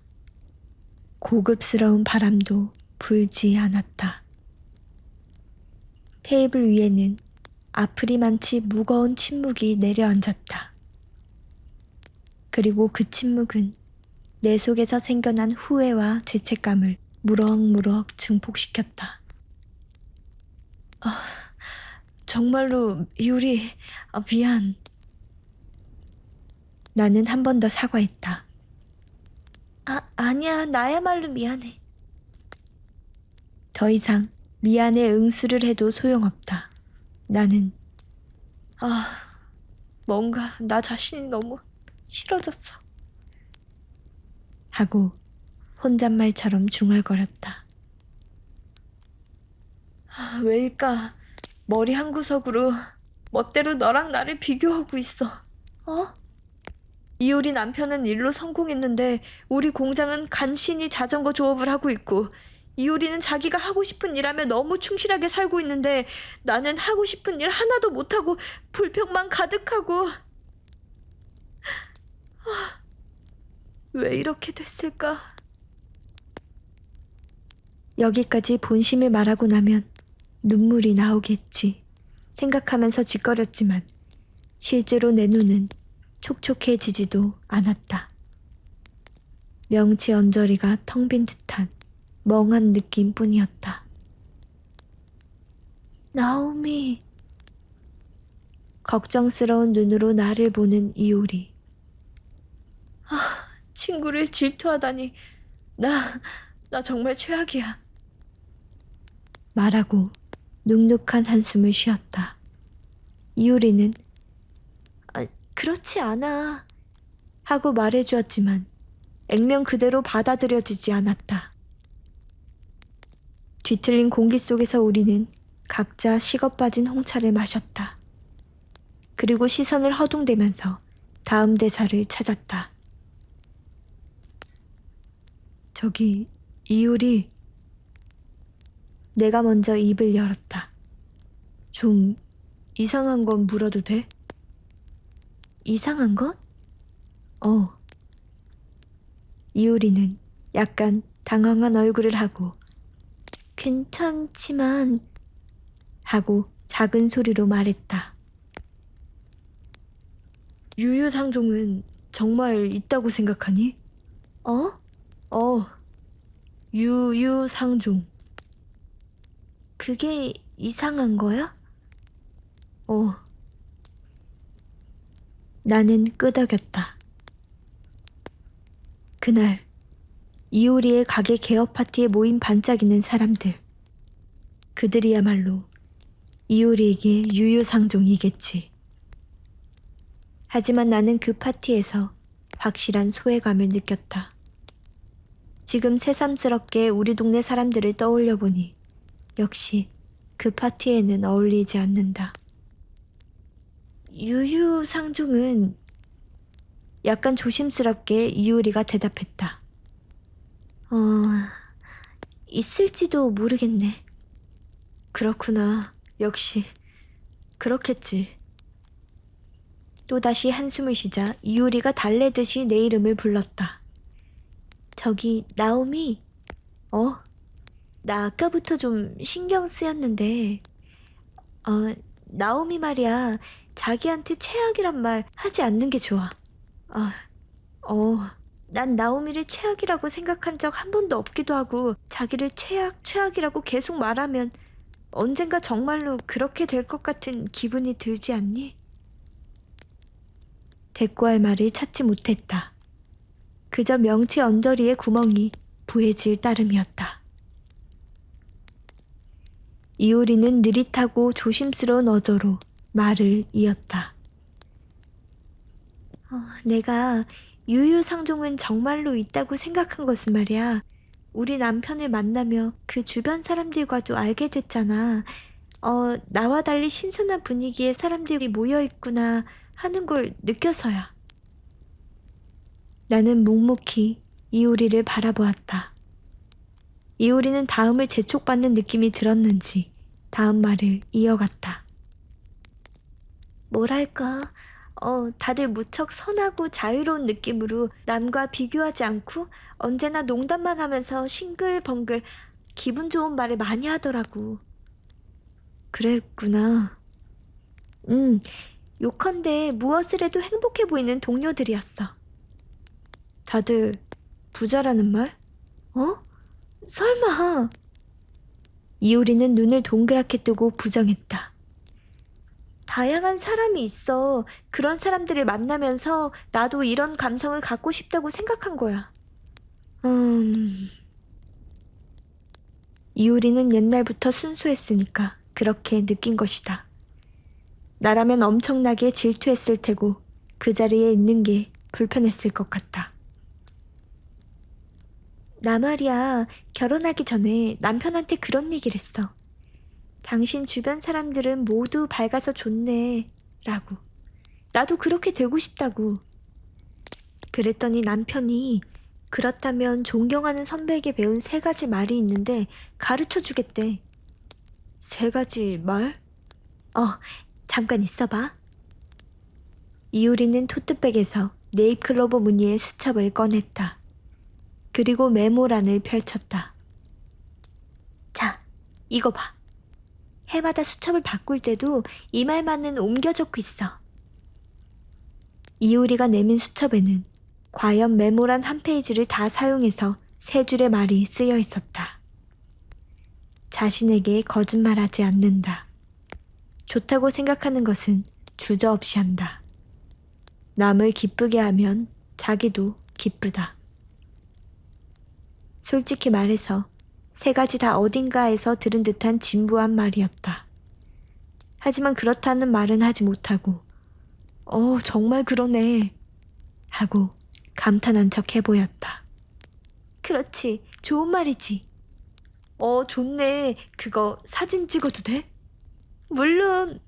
고급스러운 바람도 불지 않았다. 테이블 위에는 아프리만치 무거운 침묵이 내려앉았다. 그리고 그 침묵은 내 속에서 생겨난 후회와 죄책감을 무럭무럭 증폭시켰다. 정말로 이유리, 미안. 나는 한 번 더 사과했다. 아니야, 나야말로 미안해. 더 이상 미안해 응수를 해도 소용없다. 나는 뭔가 나 자신이 너무 싫어졌어. 하고 혼잣말처럼 중얼거렸다. 왜일까? 머리 한 구석으로 멋대로 너랑 나를 비교하고 있어. 이효리 남편은 일로 성공했는데 우리 공장은 간신히 자전거 조업을 하고 있고, 이효리는 자기가 하고 싶은 일하며 너무 충실하게 살고 있는데 나는 하고 싶은 일 하나도 못하고 불평만 가득하고. 왜 이렇게 됐을까? 여기까지 본심을 말하고 나면 눈물이 나오겠지 생각하면서 짓거렸지만 실제로 내 눈은 촉촉해지지도 않았다. 명치 언저리가 텅 빈 듯한 멍한 느낌뿐이었다. 나오미. 걱정스러운 눈으로 나를 보는 이효리. 친구를 질투하다니. 나 정말 최악이야. 말하고 눅눅한 한숨을 쉬었다. 이효리는 그렇지 않아 하고 말해주었지만 액면 그대로 받아들여지지 않았다. 뒤틀린 공기 속에서 우리는 각자 식어 빠진 홍차를 마셨다. 그리고 시선을 허둥대면서 다음 대사를 찾았다. 저기, 이효리. 내가 먼저 입을 열었다. 좀 이상한 건 물어도 돼? 이상한 것? 이효리는 약간 당황한 얼굴을 하고 괜찮지만 하고 작은 소리로 말했다. 유유상종은 정말 있다고 생각하니? 유유상종. 그게 이상한 거야? 나는 끄덕였다. 그날 이효리의 가게 개업 파티에 모인 반짝이는 사람들. 그들이야말로 이효리에게 유유상종이겠지. 하지만 나는 그 파티에서 확실한 소외감을 느꼈다. 지금 새삼스럽게 우리 동네 사람들을 떠올려 보니 역시 그 파티에는 어울리지 않는다. 유유상종은 약간 조심스럽게 이효리가 대답했다. 있을지도 모르겠네. 그렇구나. 역시 그렇겠지. 또다시 한숨을 쉬자 이효리가 달래듯이 내 이름을 불렀다. 저기, 나오미. 나 아까부터 좀 신경 쓰였는데, 나오미 말이야. 자기한테 최악이란 말 하지 않는 게 좋아. 난 나오미를 최악이라고 생각한 적 한 번도 없기도 하고, 자기를 최악이라고 계속 말하면 언젠가 정말로 그렇게 될 것 같은 기분이 들지 않니? 대꾸할 말을 찾지 못했다. 그저 명치 언저리의 구멍이 부해질 따름이었다. 이효리는 느릿하고 조심스러운 어조로 말을 이었다. 내가 유유상종은 정말로 있다고 생각한 것은 말이야. 우리 남편을 만나며 그 주변 사람들과도 알게 됐잖아. 나와 달리 신선한 분위기에 사람들이 모여있구나 하는 걸 느껴서야. 나는 묵묵히 이효리를 바라보았다. 이효리는 다음을 재촉받는 느낌이 들었는지 다음 말을 이어갔다. 뭐랄까, 다들 무척 선하고 자유로운 느낌으로 남과 비교하지 않고 언제나 농담만 하면서 싱글벙글 기분 좋은 말을 많이 하더라고. 그랬구나. 요컨대 무엇을 해도 행복해 보이는 동료들이었어. 다들 부자라는 말? 설마. 이효리는 눈을 동그랗게 뜨고 부정했다. 다양한 사람이 있어. 그런 사람들을 만나면서 나도 이런 감성을 갖고 싶다고 생각한 거야. 이효리는 옛날부터 순수했으니까 그렇게 느낀 것이다. 나라면 엄청나게 질투했을 테고 그 자리에 있는 게 불편했을 것 같다. 나 말이야, 결혼하기 전에 남편한테 그런 얘기를 했어. 당신 주변 사람들은 모두 밝아서 좋네 라고. 나도 그렇게 되고 싶다고. 그랬더니 남편이 그렇다면 존경하는 선배에게 배운 3가지 말이 있는데 가르쳐 주겠대. 3가지 말? 잠깐 있어봐. 이효리는 토트백에서 네잎클로버 무늬의 수첩을 꺼냈다. 그리고 메모란을 펼쳤다. 자, 이거 봐. 해마다 수첩을 바꿀 때도 이 말만은 옮겨 적고 있어. 이효리가 내민 수첩에는 과연 메모란 한 페이지를 다 사용해서 3줄의 말이 쓰여 있었다. 자신에게 거짓말하지 않는다. 좋다고 생각하는 것은 주저없이 한다. 남을 기쁘게 하면 자기도 기쁘다. 솔직히 말해서 3가지 다 어딘가에서 들은 듯한 진부한 말이었다. 하지만 그렇다는 말은 하지 못하고 정말 그러네 하고 감탄한 척 해보였다. 그렇지, 좋은 말이지. 좋네. 그거 사진 찍어도 돼? 물론.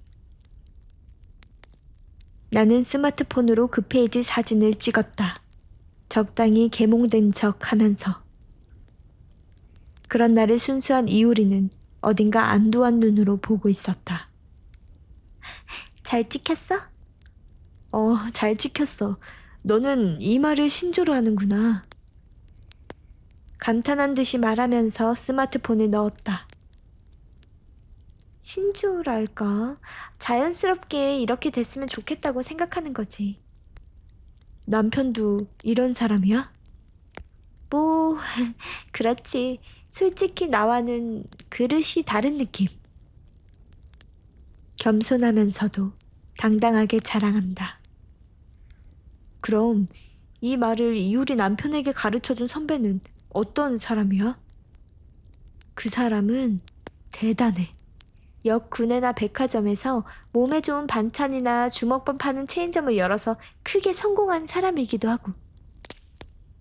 나는 스마트폰으로 그 페이지 사진을 찍었다. 적당히 개몽된 척 하면서. 그런 날을 순수한 이효리는 어딘가 안도한 눈으로 보고 있었다. 잘 찍혔어? 잘 찍혔어. 너는 이 말을 신조로 하는구나. 감탄한 듯이 말하면서 스마트폰을 넣었다. 신조랄까? 자연스럽게 이렇게 됐으면 좋겠다고 생각하는 거지. 남편도 이런 사람이야? 뭐, 그렇지. 솔직히 나와는 그릇이 다른 느낌. 겸손하면서도 당당하게 자랑한다. 그럼 이 말을 이효리 남편에게 가르쳐준 선배는 어떤 사람이야? 그 사람은 대단해. 역 구내나 백화점에서 몸에 좋은 반찬이나 주먹밥 파는 체인점을 열어서 크게 성공한 사람이기도 하고.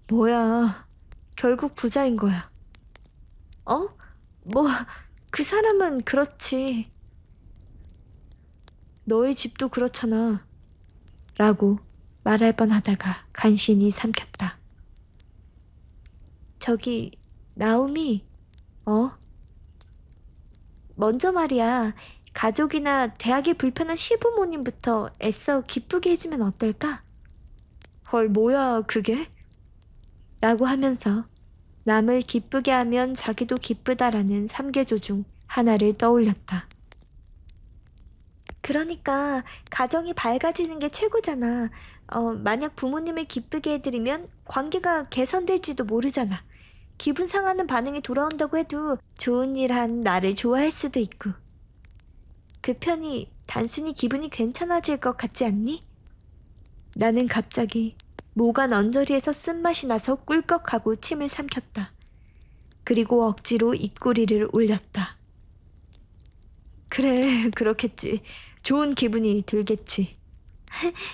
뭐야, 결국 부자인 거야. 그 사람은 그렇지. 너희 집도 그렇잖아. 라고 말할 뻔하다가 간신히 삼켰다. 저기, 나오미, 먼저 말이야, 가족이나 대학이 불편한 시부모님부터 애써 기쁘게 해주면 어떨까? 헐, 뭐야, 그게? 라고 하면서 남을 기쁘게 하면 자기도 기쁘다라는 3계조 중 하나를 떠올렸다. 그러니까 가정이 밝아지는 게 최고잖아. 만약 부모님을 기쁘게 해드리면 관계가 개선될지도 모르잖아. 기분 상하는 반응이 돌아온다고 해도 좋은 일 한 나를 좋아할 수도 있고. 그 편이 단순히 기분이 괜찮아질 것 같지 않니? 나는 갑자기 모간 언저리에서 쓴맛이 나서 꿀꺽하고 침을 삼켰다. 그리고 억지로 입꼬리를 올렸다. 그래, 그렇겠지. 좋은 기분이 들겠지.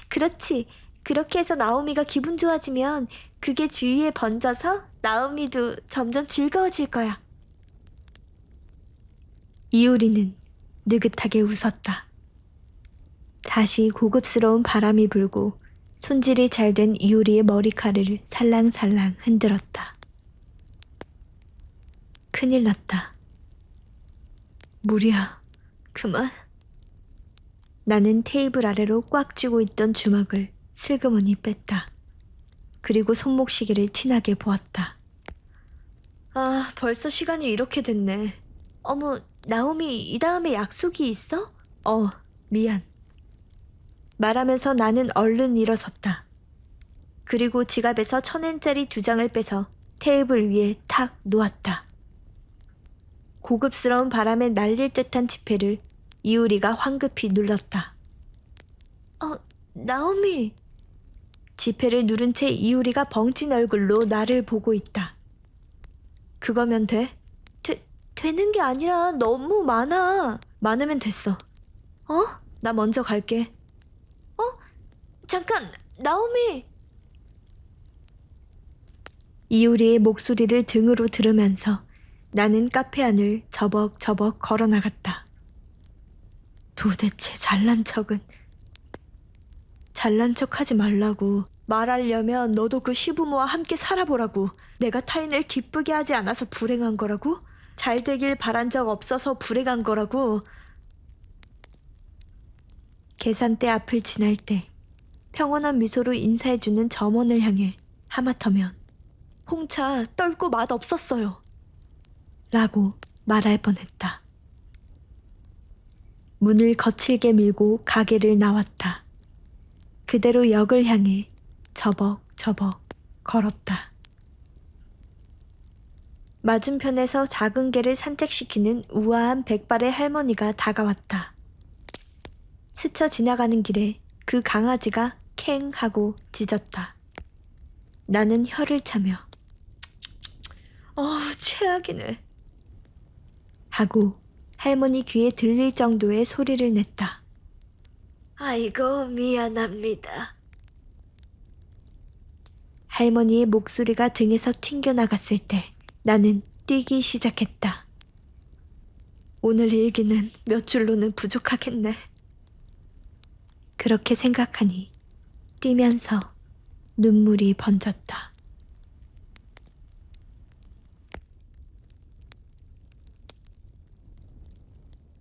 그렇지. 그렇게 해서 나오미가 기분 좋아지면 그게 주위에 번져서 나은이도 점점 즐거워질 거야. 이효리는 느긋하게 웃었다. 다시 고급스러운 바람이 불고 손질이 잘 된 이효리의 머리카락을 살랑살랑 흔들었다. 큰일 났다. 무리야, 그만. 나는 테이블 아래로 꽉 쥐고 있던 주먹을 슬그머니 뺐다. 그리고 손목시계를 티나게 보았다. 아, 벌써 시간이 이렇게 됐네. 어머, 나오미 이 다음에 약속이 있어? 미안. 말하면서 나는 얼른 일어섰다. 그리고 지갑에서 1,000엔짜리 2장을 빼서 테이블 위에 탁 놓았다. 고급스러운 바람에 날릴 듯한 지폐를 이효리가 황급히 눌렀다. 나오미. 지폐를 누른 채 이효리가 벙찐 얼굴로 나를 보고 있다. 그거면 돼? 되는 게 아니라 너무 많아. 많으면 됐어. 나 먼저 갈게. 잠깐, 나오미. 이효리의 목소리를 등으로 들으면서 나는 카페 안을 저벅저벅 걸어 나갔다. 도대체 잘난 척은. 잘난 척하지 말라고. 말하려면 너도 그 시부모와 함께 살아보라고. 내가 타인을 기쁘게 하지 않아서 불행한 거라고? 잘 되길 바란 적 없어서 불행한 거라고. 계산대 앞을 지날 때 평온한 미소로 인사해주는 점원을 향해 하마터면 홍차 떫고 맛없었어요 라고 말할 뻔했다. 문을 거칠게 밀고 가게를 나왔다. 그대로 역을 향해 저벅저벅 걸었다. 맞은편에서 작은 개를 산책시키는 우아한 백발의 할머니가 다가왔다. 스쳐 지나가는 길에 그 강아지가 캥 하고 짖었다. 나는 혀를 차며 최악이네 하고 할머니 귀에 들릴 정도의 소리를 냈다. 아이고 미안합니다. 할머니의 목소리가 등에서 튕겨나갔을 때 나는 뛰기 시작했다. 오늘 일기는 몇 줄로는 부족하겠네. 그렇게 생각하니 뛰면서 눈물이 번졌다.